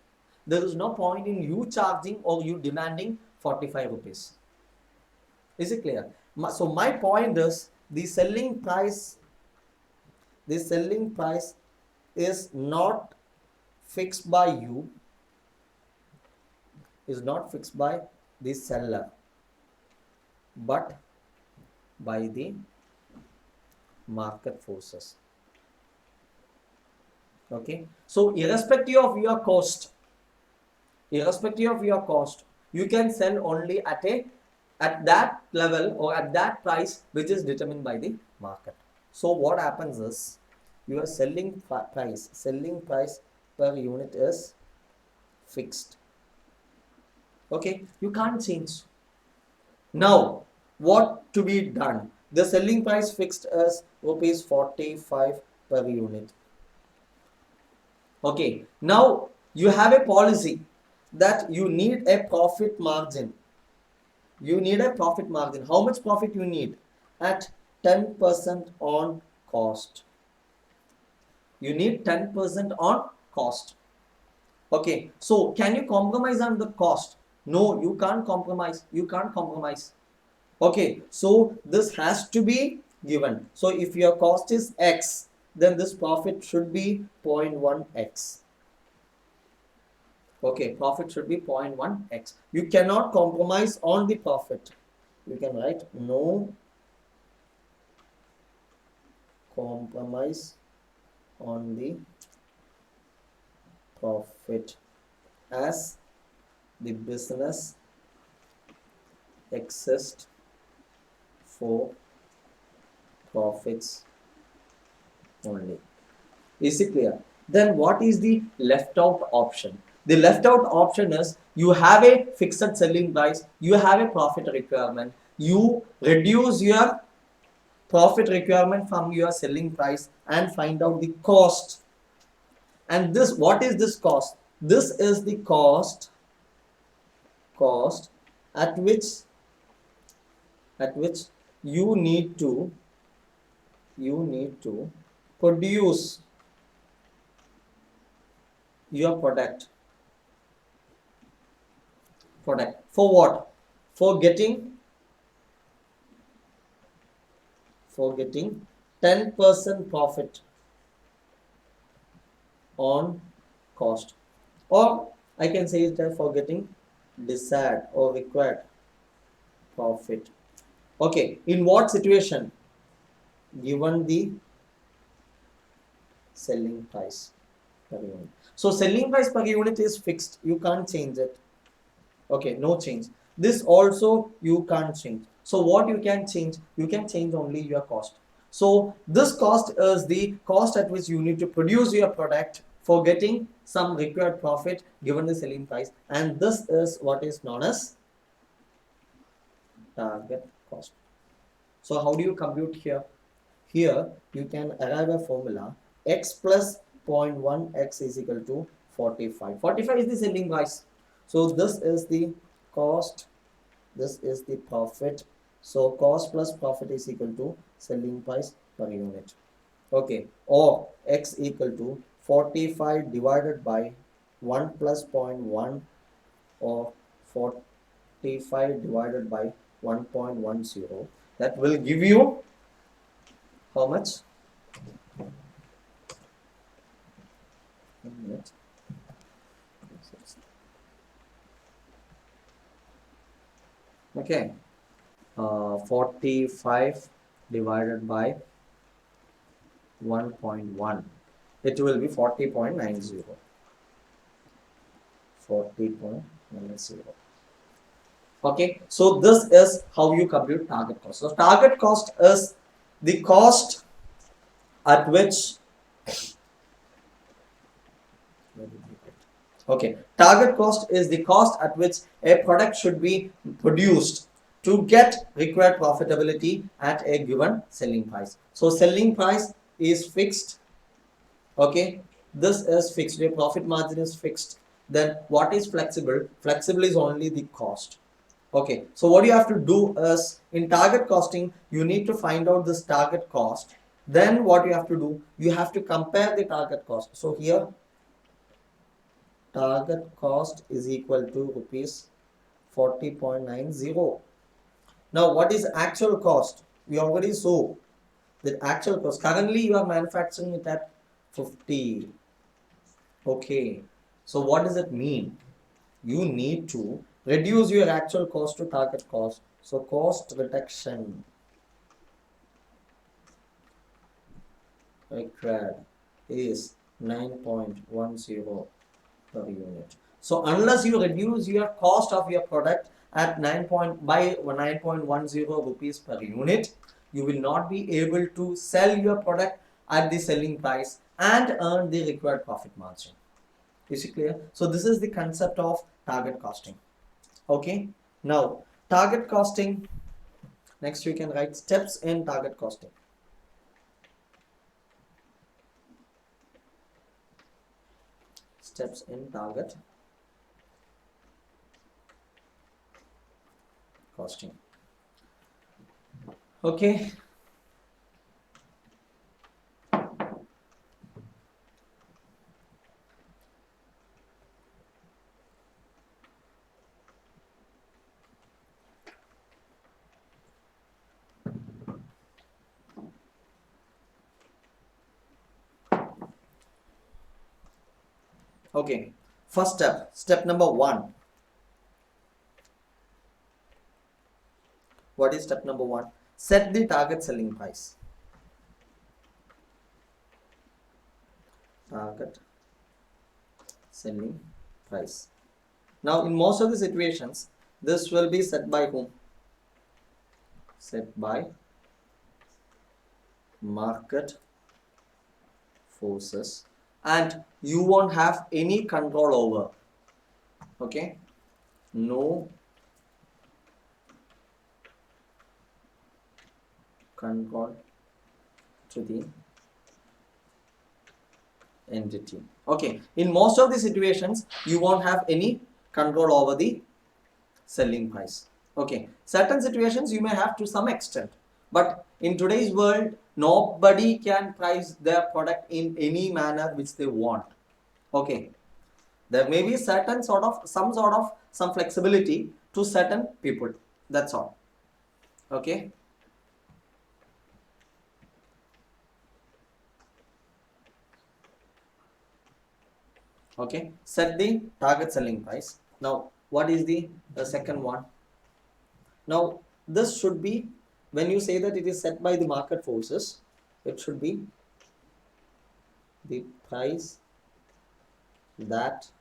there is no point in you charging or you demanding 45 rupees. Is it clear? So my point is the selling price is not fixed by you, is not fixed by the seller, but by the market forces. Okay, so irrespective of your cost, you can sell only at that level or at that price which is determined by the market. So what happens is your selling price per unit is fixed. Okay, you can't change. Now what to be done? The selling price fixed as rupees 45 per unit. Okay, now you have a policy that you need a profit margin. How much profit you need? At 10% on cost. You need 10% on cost. Okay, so can you compromise on the cost? No, you can't compromise. Okay, so this has to be given. So if your cost is X, then this profit should be 0.1x. Okay, profit should be 0.1x. You cannot compromise on the profit. You can write no compromise on the profit, as the business exists for profits only. Is it clear? Then what is the left out option? The left out option is you have a fixed selling price, you have a profit requirement, you reduce your profit requirement from your selling price and find out the cost. And this, what is this cost? This is the cost at which you need to produce your product. For what? For getting 10% profit on cost, or I can say it as for getting desired or required profit. Okay, in what situation? Given the selling price per unit. So selling price per unit is fixed, you can't change it. Okay, no change. This also you can't change. So what you can change? You can change only your cost. So this cost is the cost at which you need to produce your product for getting some required profit given the selling price, and this is what is known as target cost. So how do you compute here? Here you can arrive a formula x plus 0.1 x is equal to 45. 45 is the selling price. So this is the cost, this is the profit. So cost plus profit is equal to selling price per unit. Okay, or x equal to 45 divided by 1 plus 0.1, or 45 divided by 1.10. That will give you how much? Okay, 45 divided by 1.1, it will be 40.90. 40.90. Okay, so this is how you compute target cost. So target cost is the cost at which, okay, target cost is the cost at which a product should be produced to get required profitability at a given selling price. So selling price is fixed. Okay, this is fixed. Your profit margin is fixed. Then what is flexible? Flexible is only the cost. Okay, so what you have to do is, in target costing, you need to find out this target cost. Then what you have to do, you have to compare the target cost. So here target cost is equal to rupees 40.90. Now what is actual cost? We already saw the actual cost. Currently you are manufacturing it at 50. Okay, so what does it mean? You need to reduce your actual cost to target cost. So cost reduction required is 9.10 per unit. So unless you reduce your cost of your product at 9.10 rupees per unit, you will not be able to sell your product at the selling price and earn the required profit margin. Is it clear? So this is the concept of target costing. Okay, now target costing, next we can write steps in target costing. Steps in target costing. Okay, okay, first step, step number 1. What is step number 1? Set the target selling price. Target selling price. Now in most of the situations, this will be set by whom? Set by market forces, and you won't have any control over. Okay, no control to the entity. Okay, in most of the situations you won't have any control over the selling price. Okay, certain situations you may have to some extent, but in today's world nobody can price their product in any manner which they want. Okay, there may be certain sort of some flexibility to certain people, that's all. Okay, okay, set the target selling price. Now what is the second one? Now this should be, when you say that it is set by the market forces, it should be the price that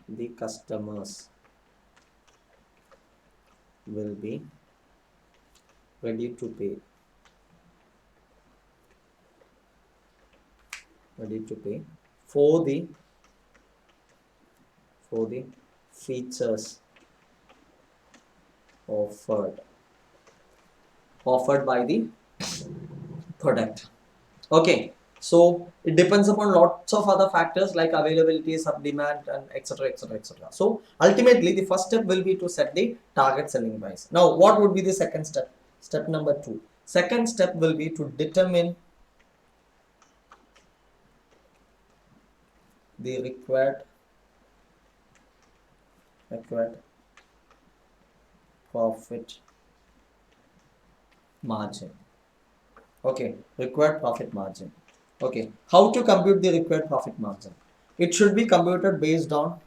the customers will be ready to pay, for the features offered by the product. Okay, So it depends upon lots of other factors like availability, sub demand, and etc. etc. etc. So ultimately, the first step will be to set the target selling price. Now, what would be the second step? Step number 2. Second step will be to determine the required profit margin. Okay, required profit margin. Okay, how to compute the required profit margin? It should be computed based on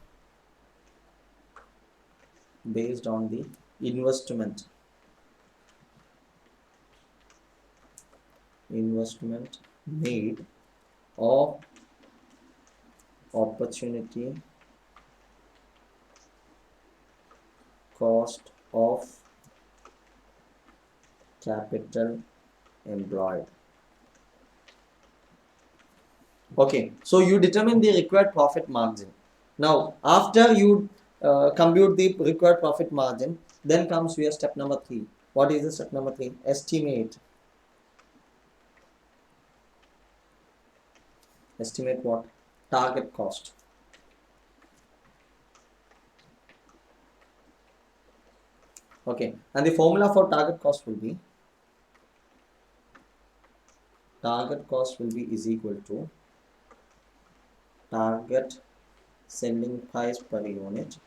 the investment made or opportunity cost of capital employed. Okay, so you determine the required profit margin. Now, after you compute the required profit margin, then comes your step number 3. What is the step number 3? Estimate what? Target cost. Okay, and the formula for target cost will be is equal to target selling price per unit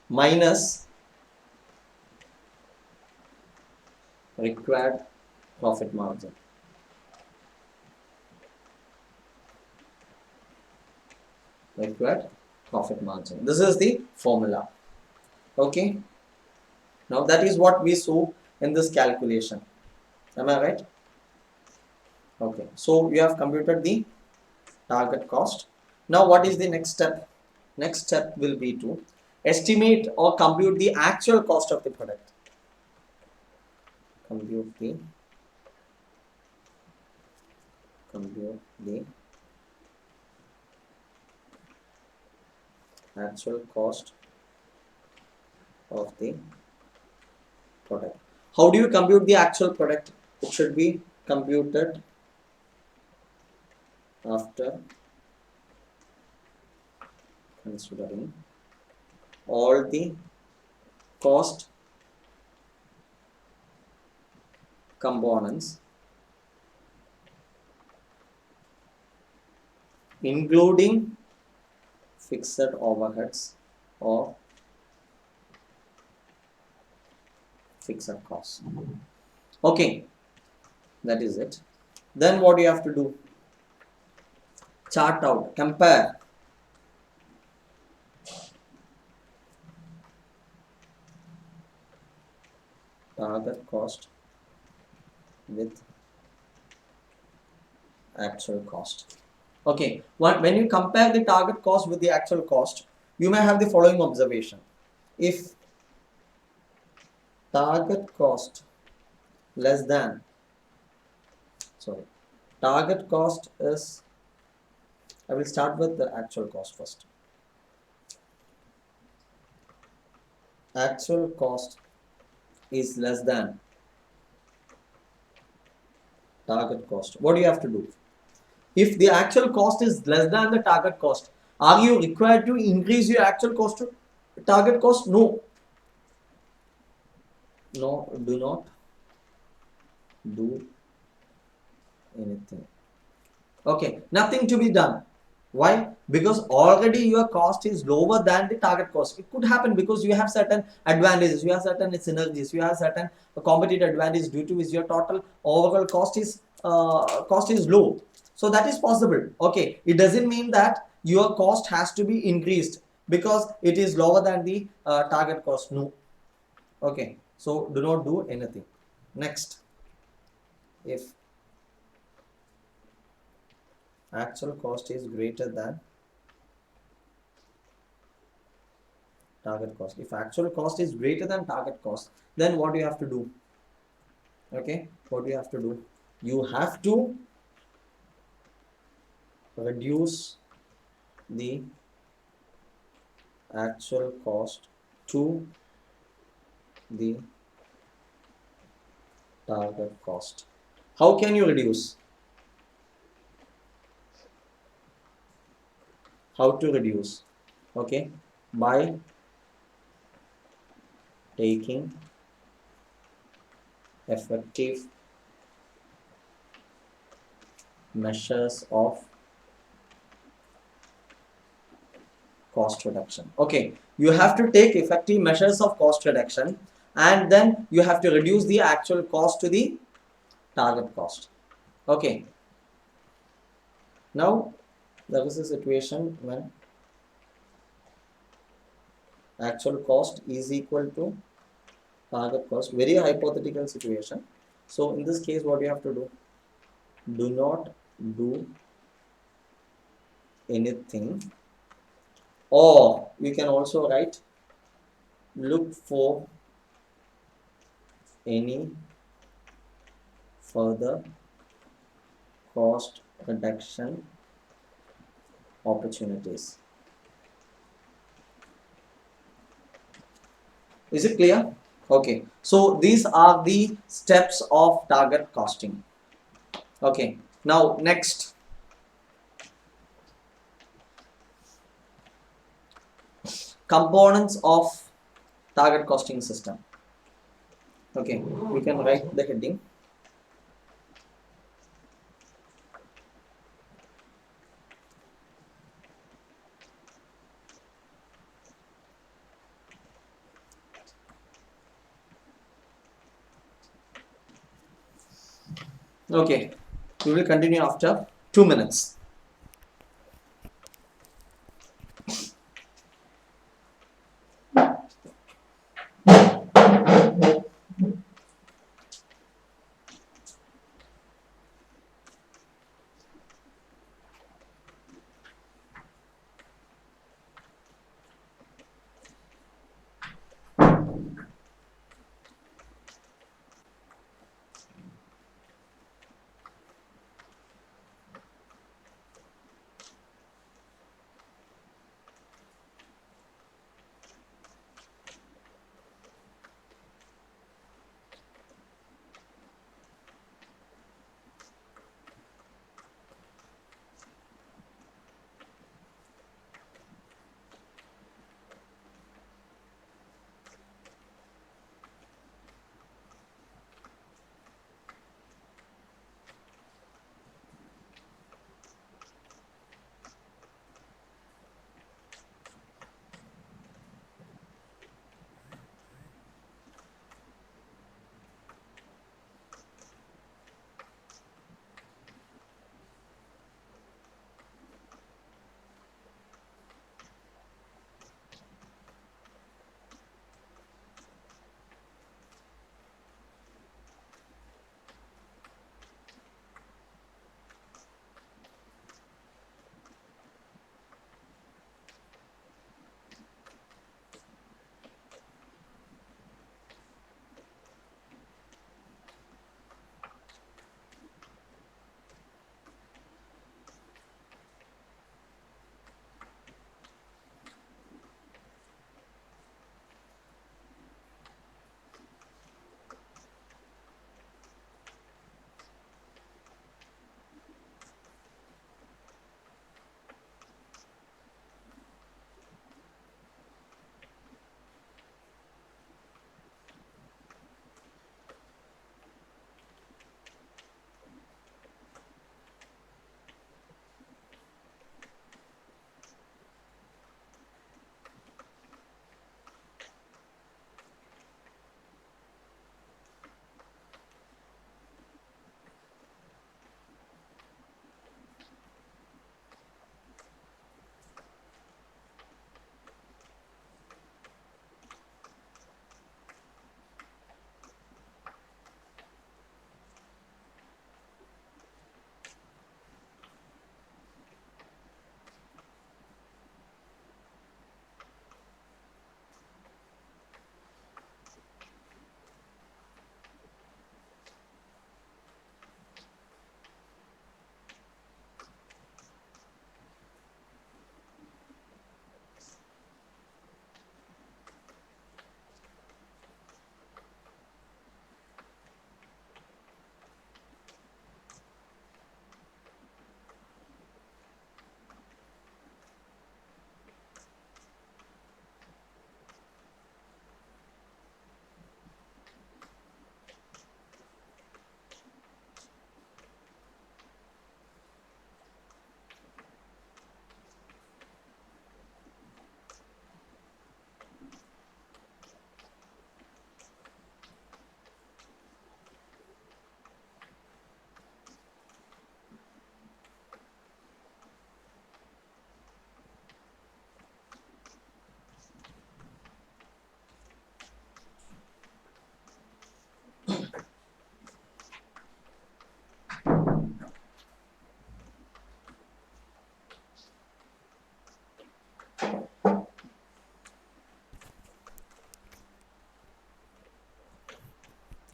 minus required profit margin. Required profit margin. This is the formula. Okay. Now that is what we saw in this calculation. Am I right? Okay. So you have computed the target cost. Now what is the next step? Next step will be to estimate or compute the actual cost of the product. Compute the actual cost of the product. How do you compute the actual product? It should be computed after considering all the cost components including fixed overheads or fixed costs. Okay, that is it. Then what you have to do? Chart out, compare target cost with actual cost. Okay, when you compare the target cost with the actual cost, you may have the following observation. If target cost less than, sorry, target cost is, I will start with the actual cost first. Actual cost is less than target cost. What do you have to do? If the actual cost is less than the target cost, are you required to increase your actual cost to target cost? No. No, do not do anything. Okay, nothing to be done. Why? Because already your cost is lower than the target cost. It could happen because you have certain advantages, you have certain synergies, you have certain competitive advantage due to which your total overall cost is low. So that is possible. Okay, it doesn't mean that your cost has to be increased because it is lower than the target cost. No. Okay, so do not do anything. Next, if actual cost is greater than target cost, if actual cost is greater than target cost, then what do you have to do? Okay, what do you have to do? You have to reduce the actual cost to the target cost. How can you reduce? how to reduce? Okay, by taking effective measures of cost reduction. Okay, you have to take effective measures of cost reduction, and then you have to reduce the actual cost to the target cost. Okay, now there is a situation when actual cost is equal to target cost, very hypothetical situation. So in this case, what you have to do not do anything, or you can also write look for any further cost reduction opportunities. Is it clear? Okay, so these are the steps of target costing. Okay, now next, components of target costing system. Okay, we can write the heading. Okay, we will continue after 2 minutes.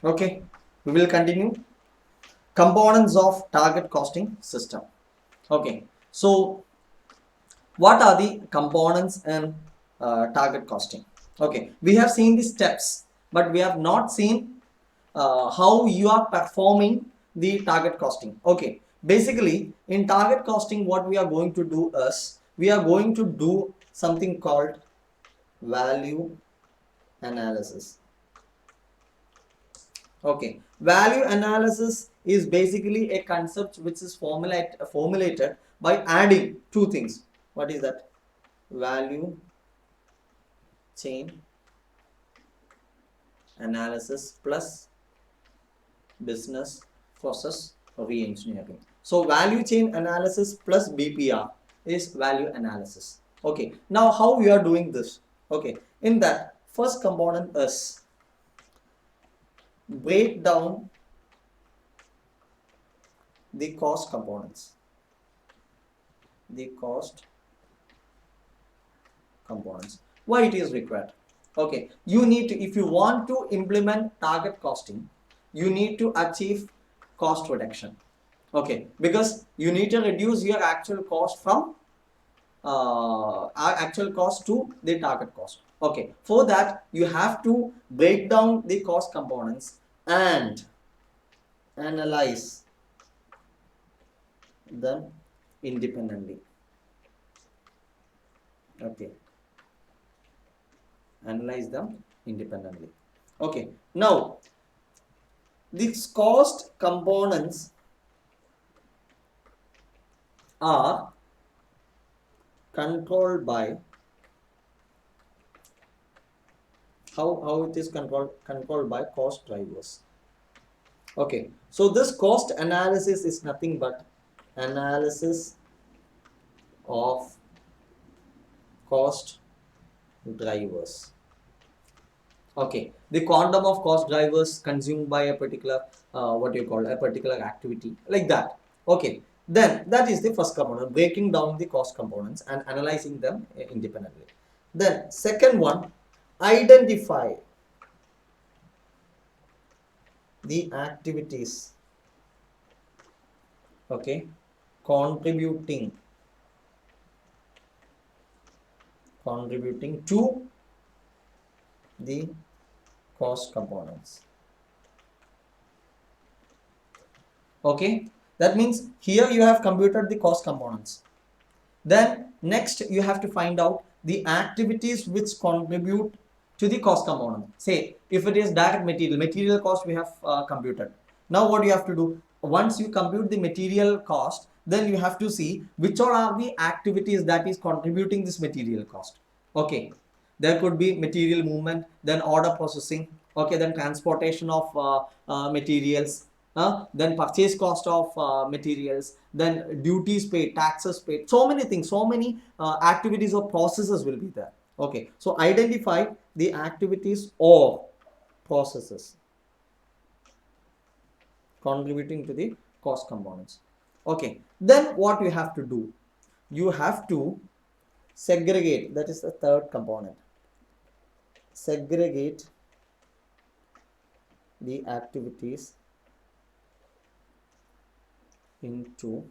Okay, we will continue. Components of target costing system. Okay, so what are the components in target costing? Okay, we have seen the steps, but we have not seen how you are performing the target costing. Okay, basically in target costing, what we are going to do is we are going to do something called value analysis. Okay, value analysis is basically a concept which is formulated by adding two things. What is that? Value chain analysis plus business process re-engineering. So value chain analysis plus BPR is value analysis. Okay, now how we are doing this? Okay, in that first component is break down the cost components. The cost components. Why it is required? Okay, you need to, if you want to implement target costing, you need to achieve cost reduction. Okay, because you need to reduce your actual cost from actual cost to the target cost. Okay, for that you have to break down the cost components and analyze them independently. Okay, analyze them independently. Okay, now these cost components are controlled by how it is controlled by cost drivers. Okay, so this cost analysis is nothing but analysis of cost drivers. Okay, the quantum of cost drivers consumed by a particular what you call a particular activity, like that. Okay, then that is the first component, breaking down the cost components and analyzing them independently. Then second one, identify the activities, okay, contributing to the cost components. Okay, that means here you have computed the cost components. Then next you have to find out the activities which contribute to the cost component. Say if it is direct material cost we have computed. Now what you have to do, once you compute the material cost, then you have to see which all are the activities that is contributing this material cost. Okay, there could be material movement, then order processing, okay, then transportation of materials, then purchase cost of materials, then duties paid, taxes paid, so many things, so many activities or processes will be there. Okay, so identify the activities or processes contributing to the cost components. Okay, then what you have to do, you have to segregate, that is the third component, segregate the activities into,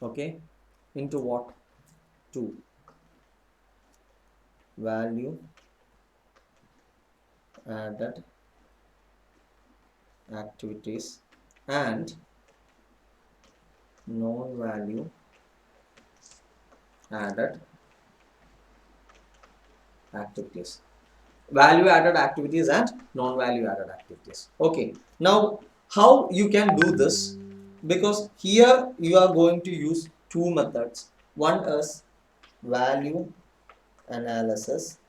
okay, into what? To value added activities and non-value added activities. Value added activities and non-value added activities. Okay, now how you can do this, because here you are going to use two methods. One is value analysis,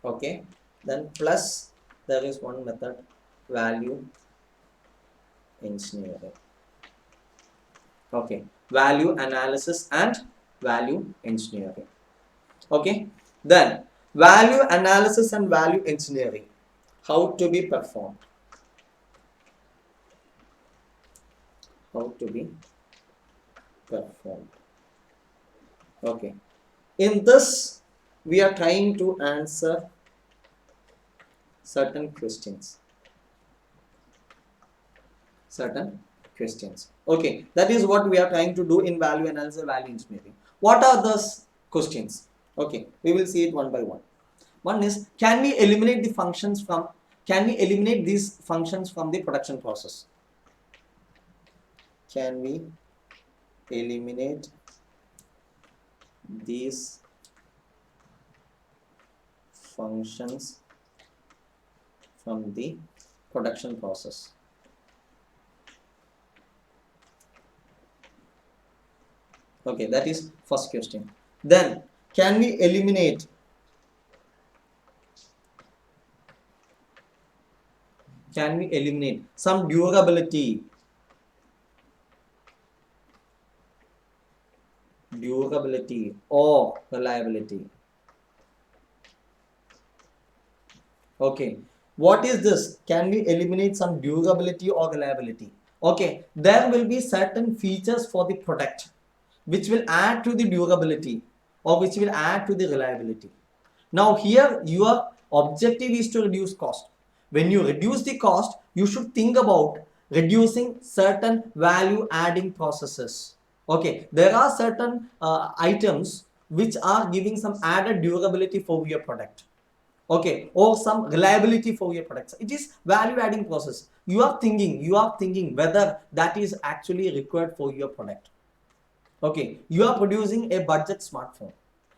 okay, then plus there is one method, value engineering. Okay, value analysis and value engineering. Okay, then value analysis and value engineering, how to be performed, how to be performed. Okay, in this we are trying to answer certain questions. Certain questions. Okay, that is what we are trying to do in value analysis, value engineering. What are those questions? Okay, we will see it one by one. One is, can we eliminate the functions from, can we eliminate these functions from the production process? Can we eliminate these functions from the production process? Okay, that is first question. Then, can we eliminate some durability or reliability? Okay, what is this? Can we eliminate some durability or reliability? Okay, there will be certain features for the product which will add to the durability or which will add to the reliability. Now here your objective is to reduce cost. When you reduce the cost, you should think about reducing certain value adding processes. Okay, there are certain items which are giving some added durability for your product. Okay, or some reliability for your products. It is value adding process. You are thinking whether that is actually required for your product. Okay, you are producing a budget smartphone.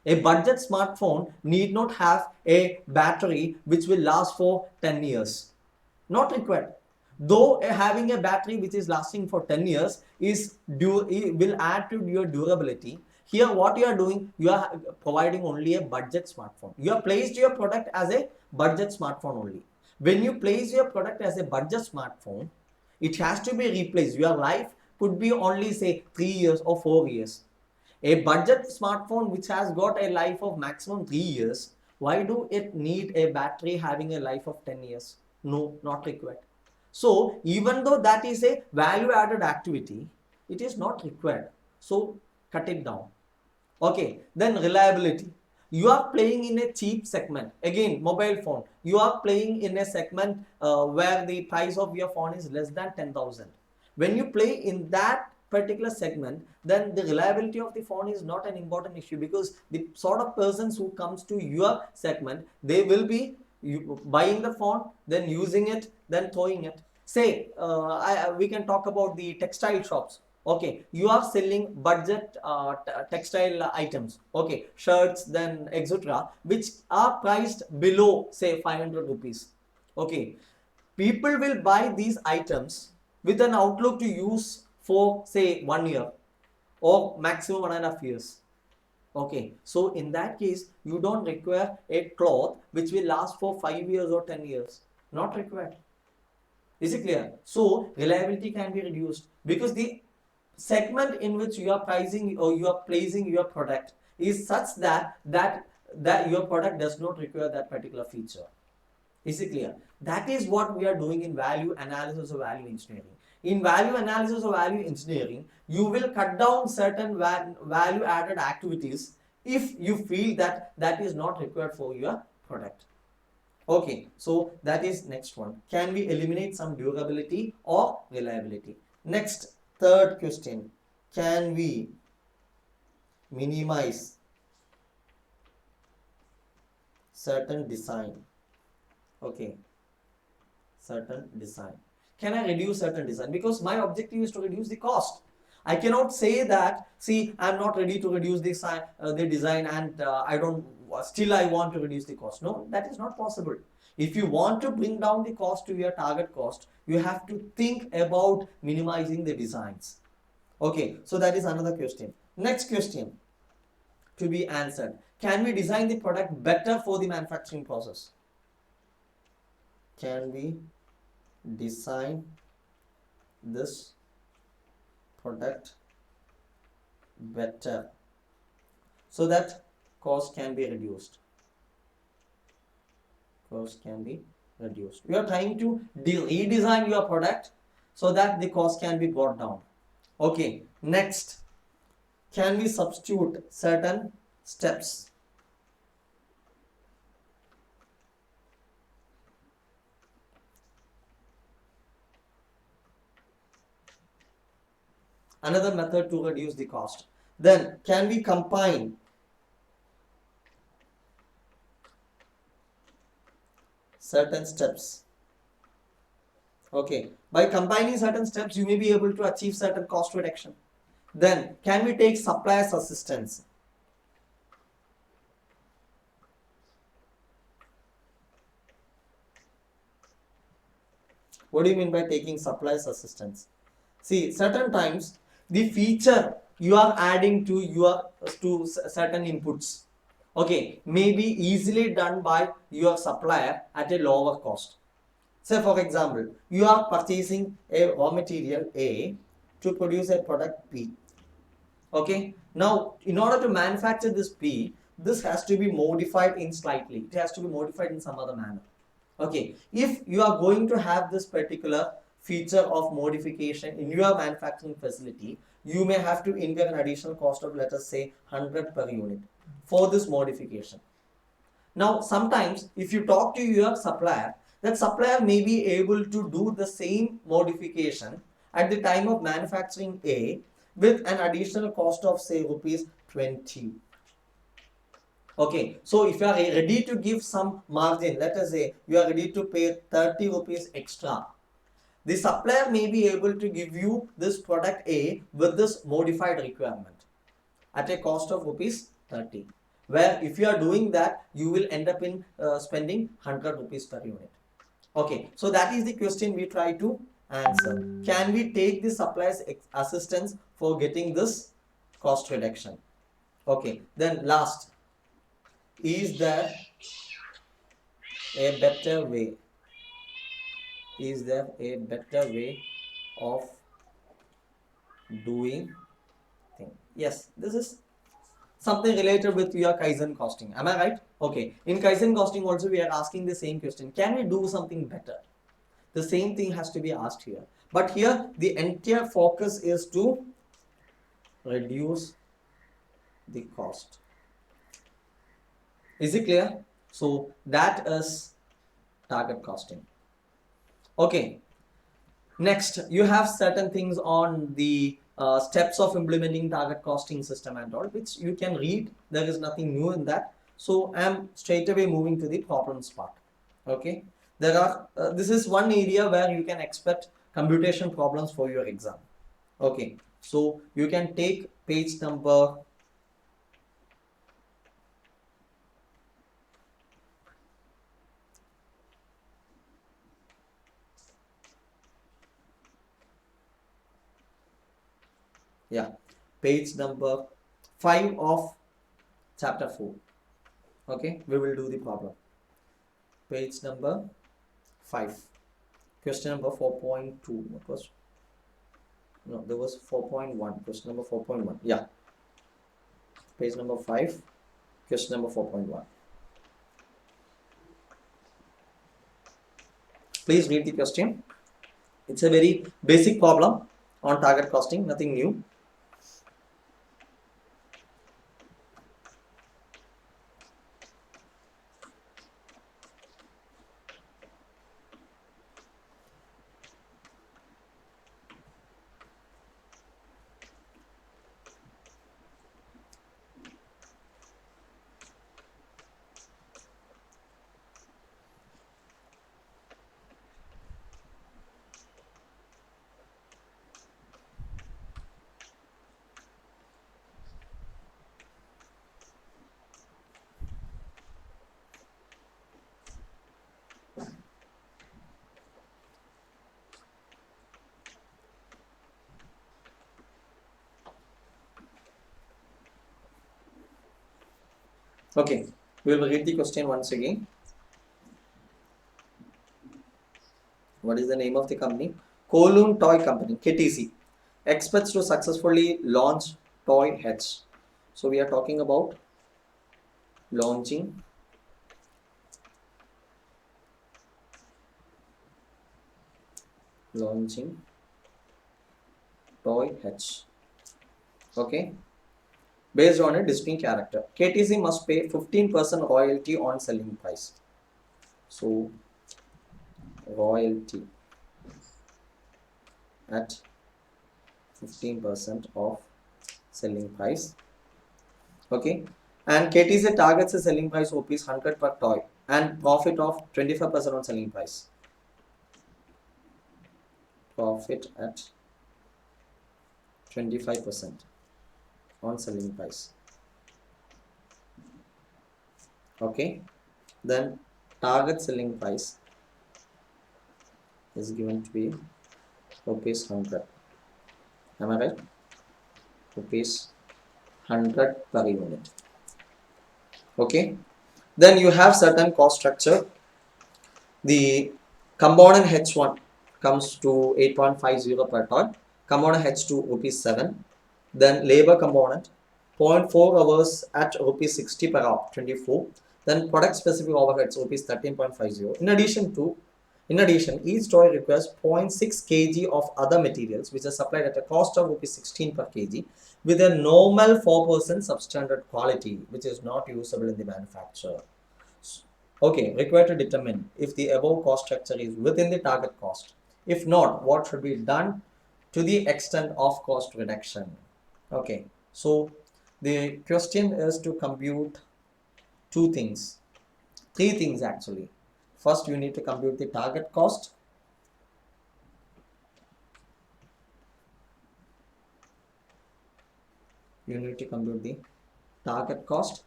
A budget smartphone need not have a battery which will last for 10 years. Not required. Though having a battery which is lasting for 10 years will add to your durability. Here what you are doing, you are providing only a budget smartphone. You have placed your product as a budget smartphone only. When you place your product as a budget smartphone, it has to be replaced. Your life could be only say 3 years or 4 years. A budget smartphone which has got a life of maximum 3 years, why do it need a battery having a life of 10 years? No, not required. So even though that is a value added activity, it is not required. So cut it down. Okay, then reliability. You are playing in a cheap segment. Again, mobile phone. You are playing in a segment where the price of your phone is less than 10,000. When you play in that particular segment, then the reliability of the phone is not an important issue, because the sort of persons who comes to your segment, they will be buying the phone, then using it, then throwing it. Say, we can talk about the textile shops. Okay, you are selling budget textile items. Okay, shirts, then etc., which are priced below say 500 rupees. Okay, people will buy these items with an outlook to use for say 1 year or maximum 1.5 years. Okay, so in that case, you don't require a cloth which will last for 5 years or 10 years. Not required. Is it clear? So reliability can be reduced because the segment in which you are pricing or you are placing your product is such that your product does not require that particular feature. Is it clear? That is what we are doing in value analysis or value engineering. In value analysis or value engineering, you will cut down certain value added activities if you feel that that is not required for your product. Okay, so that is next one. Can we eliminate some durability or reliability? Next, third question. Can we minimize certain design? Okay, certain design. Can I reduce certain design? Because my objective is to reduce the cost. I cannot say that, see, I'm not ready to reduce the design and still I want to reduce the cost. No, that is not possible. If you want to bring down the cost to your target cost, you have to think about minimizing the designs. Okay, so that is another question. Next question to be answered. Can we design the product better for the manufacturing process? Can we design this product better so that cost can be reduced? Cost can be reduced. You are trying to redesign your product so that the cost can be brought down. Okay, next, can we substitute certain steps? another method to reduce the cost. Then can we combine certain steps? Okay, by combining certain steps, you may be able to achieve certain cost reduction. Then can we take suppliers assistance? What do you mean by taking suppliers assistance? See, certain times the feature you are adding to your certain inputs, okay, may be easily done by your supplier at a lower cost. Say for example, you are purchasing a raw material A to produce a product B. Okay, now in order to manufacture this P, this has to be modified in slightly. It has to be modified in some other manner. Okay, if you are going to have this particular feature of modification in your manufacturing facility, you may have to incur an additional cost of, let us say, 100 per unit for this modification. Now sometimes if you talk to your supplier, that supplier may be able to do the same modification at the time of manufacturing A with an additional cost of, say, rupees 20. Okay, so if you are ready to give some margin, let us say you are ready to pay 30 rupees extra, the supplier may be able to give you this product A with this modified requirement at a cost of rupees 30, where if you are doing that, you will end up in spending 100 rupees per unit. Okay, so that is the question we try to answer. Can we take the supplier's assistance for getting this cost reduction? Okay, then last, is there a better way? Is there a better way of doing thing? Yes, this is something related with your Kaizen costing. Am I right? Okay. In Kaizen costing also we are asking the same question. Can we do something better? The same thing has to be asked here. But here the entire focus is to reduce the cost. Is it clear? So that is target costing. Okay. Next, you have certain things on the steps of implementing target costing system and all, which you can read. There is nothing new in that. So I am straight away moving to the problems part. Okay, there are this is one area where you can expect computation problems for your exam. Okay, so you can take page number 5 of chapter 4. Okay, we will do the problem. Page number 5, question number 4.2. What was, no, there was 4.1, question number 4.1. Yeah, page number 5, question number 4.1. Please read the question. It's a very basic problem on target costing, nothing new. Okay, we will read the question once again. What is the name of the company? Kowloon Toy Company, KTC, expects to successfully launch toy heads. So we are talking about launching toy heads. Okay, based on a distinct character. KTC must pay 15% royalty on selling price. So royalty at 15% of selling price. Okay, and KTZ targets a selling price rupees 100 per toy and profit of 25% on selling price. Profit at 25% on selling price. Okay, then target selling price is given to be rupees 100. Am I right? Rupees 100 per unit. Okay, then you have certain cost structure. The component H1 comes to 8.50 per ton. Component H2 rupees 7. Then labor component 0.4 hours at rupees 60 per hour 24. Then product specific overheads rupees 13.50. In addition, each toy requires 0.6 kg of other materials which are supplied at a cost of rupees 16 per kg with a normal 4% substandard quality which is not usable in the manufacture. Okay, required to determine if the above cost structure is within the target cost. If not, what should be done to the extent of cost reduction? Okay, so the question is to compute two things, three things actually. First, you need to compute the target cost. You need to compute the target cost.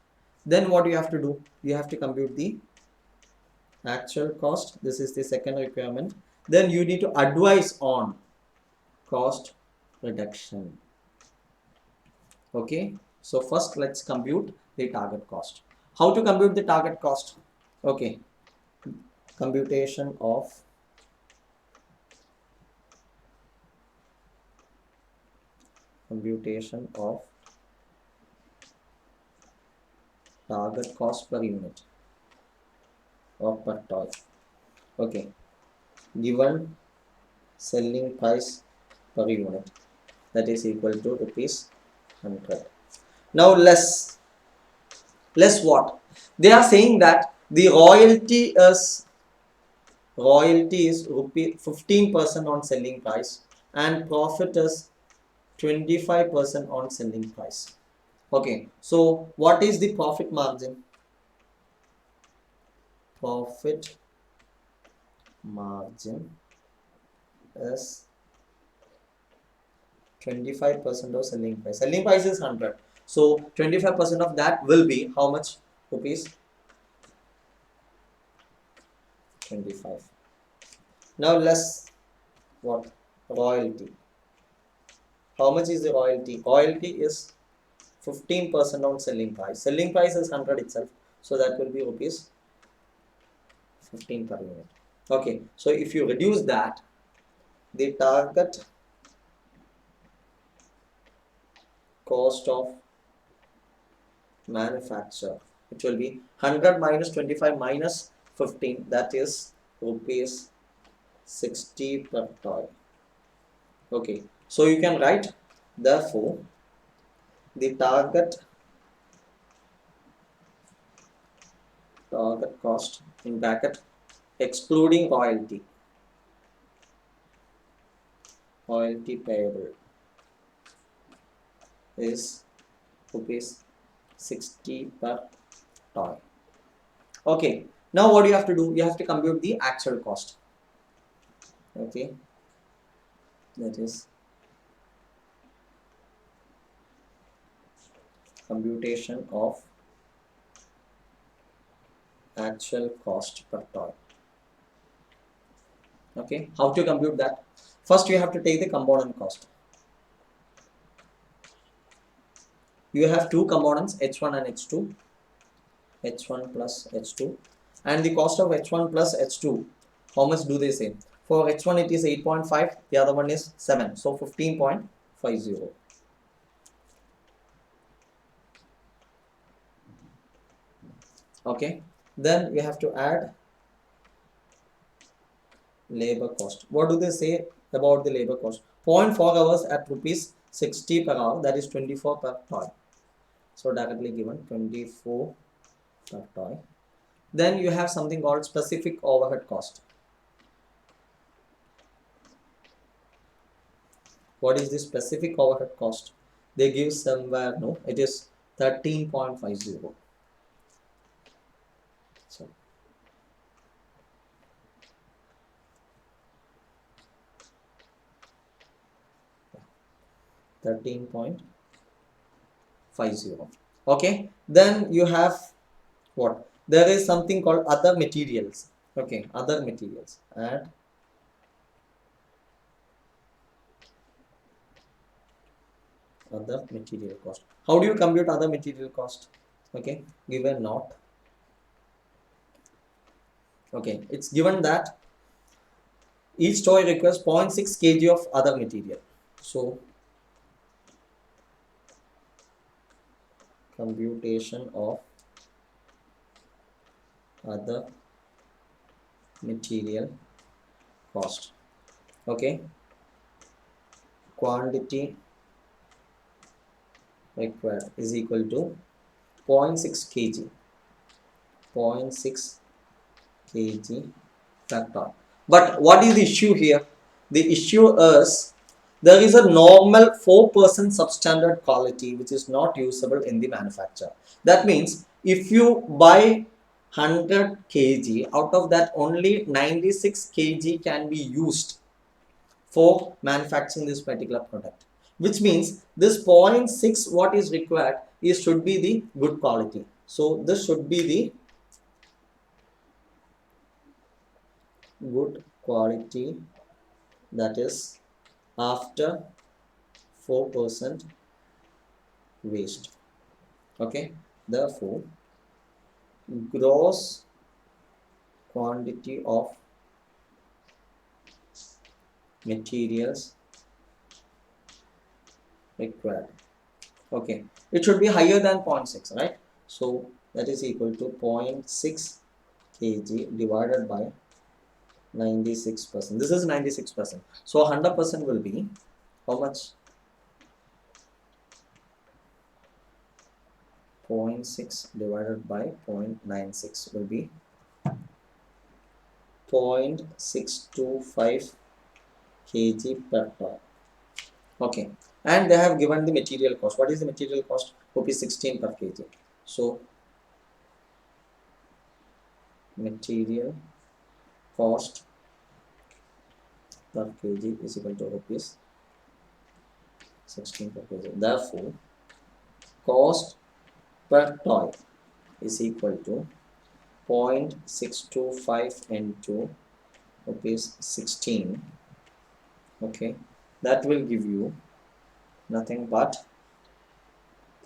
Then what you have to do? You have to compute the actual cost. This is the second requirement. Then you need to advise on cost reduction. Okay, so first let's compute the target cost. How to compute the target cost? Okay, computation of target cost per unit or per toy. Okay, given selling price per unit, that is equal to rupees 100. Now less what? They are saying that the royalty is rupee 15% on selling price and profit is 25% on selling price. Okay, so what is the profit margin? Profit margin is 25% of selling price. Selling price is 100. So 25% of that will be how much rupees? 25. Now less what? Royalty. How much is the royalty? Royalty is 15% on selling price. Selling price is 100 itself. So that will be rupees 15 per unit. Okay, so if you reduce that, the target cost of manufacture, which will be 100 minus 25 minus 15, that is rupees 60 per toy. Okay, so you can write, therefore the target cost in bracket excluding royalty payable is rupees 60 per toy. Okay, now what you have to do? You have to compute the actual cost. Okay, that is computation of actual cost per toy. Okay, how to compute that? First, you have to take the component cost. You have two components, H1 and H2. H1 plus H2, and the cost of H1 plus H2, how much do they say? For H1 it is 8.5, the other one is 7, so 15.50. Okay, then we have to add labor cost. What do they say about the labor cost? 0.4 hours at rupees 60 per hour, that is 24 per toy. So directly given 24 per toy. Then you have something called specific overhead cost. What is the specific overhead cost? They give somewhere, no, it is 13.50. So 13.50. Okay, then you have what? There is something called other materials. Okay, other materials. Add other material cost. How do you compute other material cost? Okay, give a note. Okay, it's given that each toy requires 0.6 kg of other material. So computation of other material cost. Okay, quantity required is equal to 0.6 kg. 0.6 kg per ton. But what is the issue here? The issue is there is a normal 4% substandard quality which is not usable in the manufacture. That means if you buy 100 kg, out of that only 96 kg can be used for manufacturing this particular product, which means this 0.6 what is required is should be the good quality. So this should be the good quality, that is after 4% waste. Okay, therefore gross quantity of materials required, okay, it should be higher than 0.6, right? So that is equal to 0.6 kg divided by 96%. This is 96%, so 100% will be how much? 0.6 divided by 0.96 will be 0.625 kg per ton. Okay, and they have given the material cost. What is the material cost? Rupees 16 per kg. So material cost per kg is equal to rupees 16 per kg. Therefore cost per toy is equal to 0.625 into rupees 16. Okay, that will give you nothing but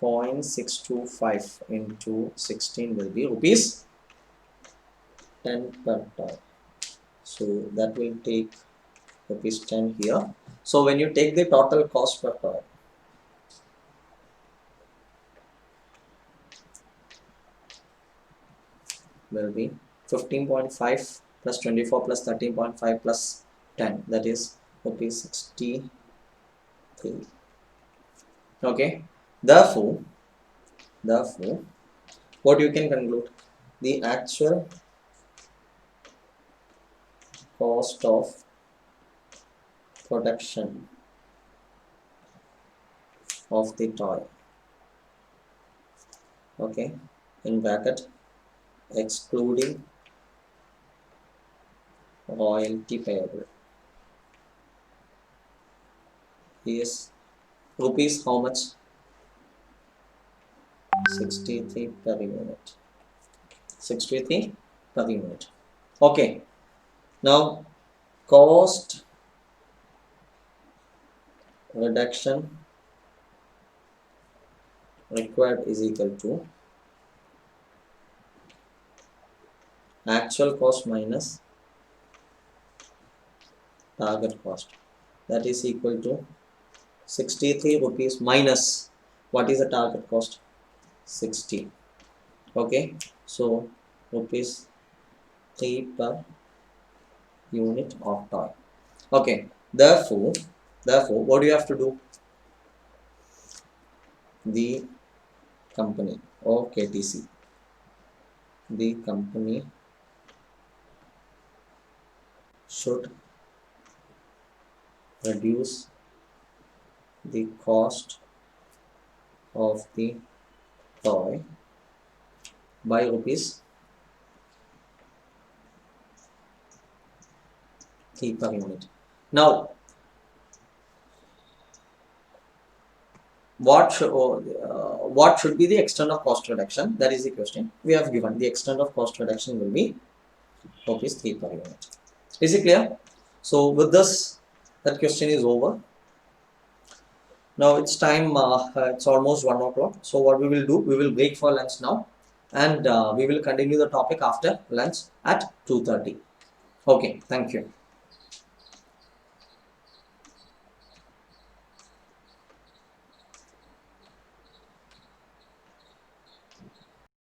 0.625 into 16 will be rupees 10 per toy. So that will take rupees 10 here. So when you take the total cost per toy, will be 15.5 plus 24 plus 13.5 plus 10, that is rupees 63. Okay, therefore what you can conclude, the actual cost of production of the toy, okay, in bracket excluding royalty payable, is rupees how much? 63 per unit. 63 per unit. Okay, now cost reduction required is equal to actual cost minus target cost, that is equal to 63 rupees minus what is the target cost? 60. Okay, so rupees 3 per unit of toy. Okay, therefore what do you have to do? The company or KTC, the company should reduce the cost of the toy by rupees 3 per unit. Now, what should be the extent of cost reduction? That is the question we have given. The extent of cost reduction will be rupees 3 per unit. Is it clear? So with this, that question is over. Now it's time. It's almost 1 o'clock. So what we will do? We will break for lunch now, and we will continue the topic after lunch at 2:30. Okay. Thank you.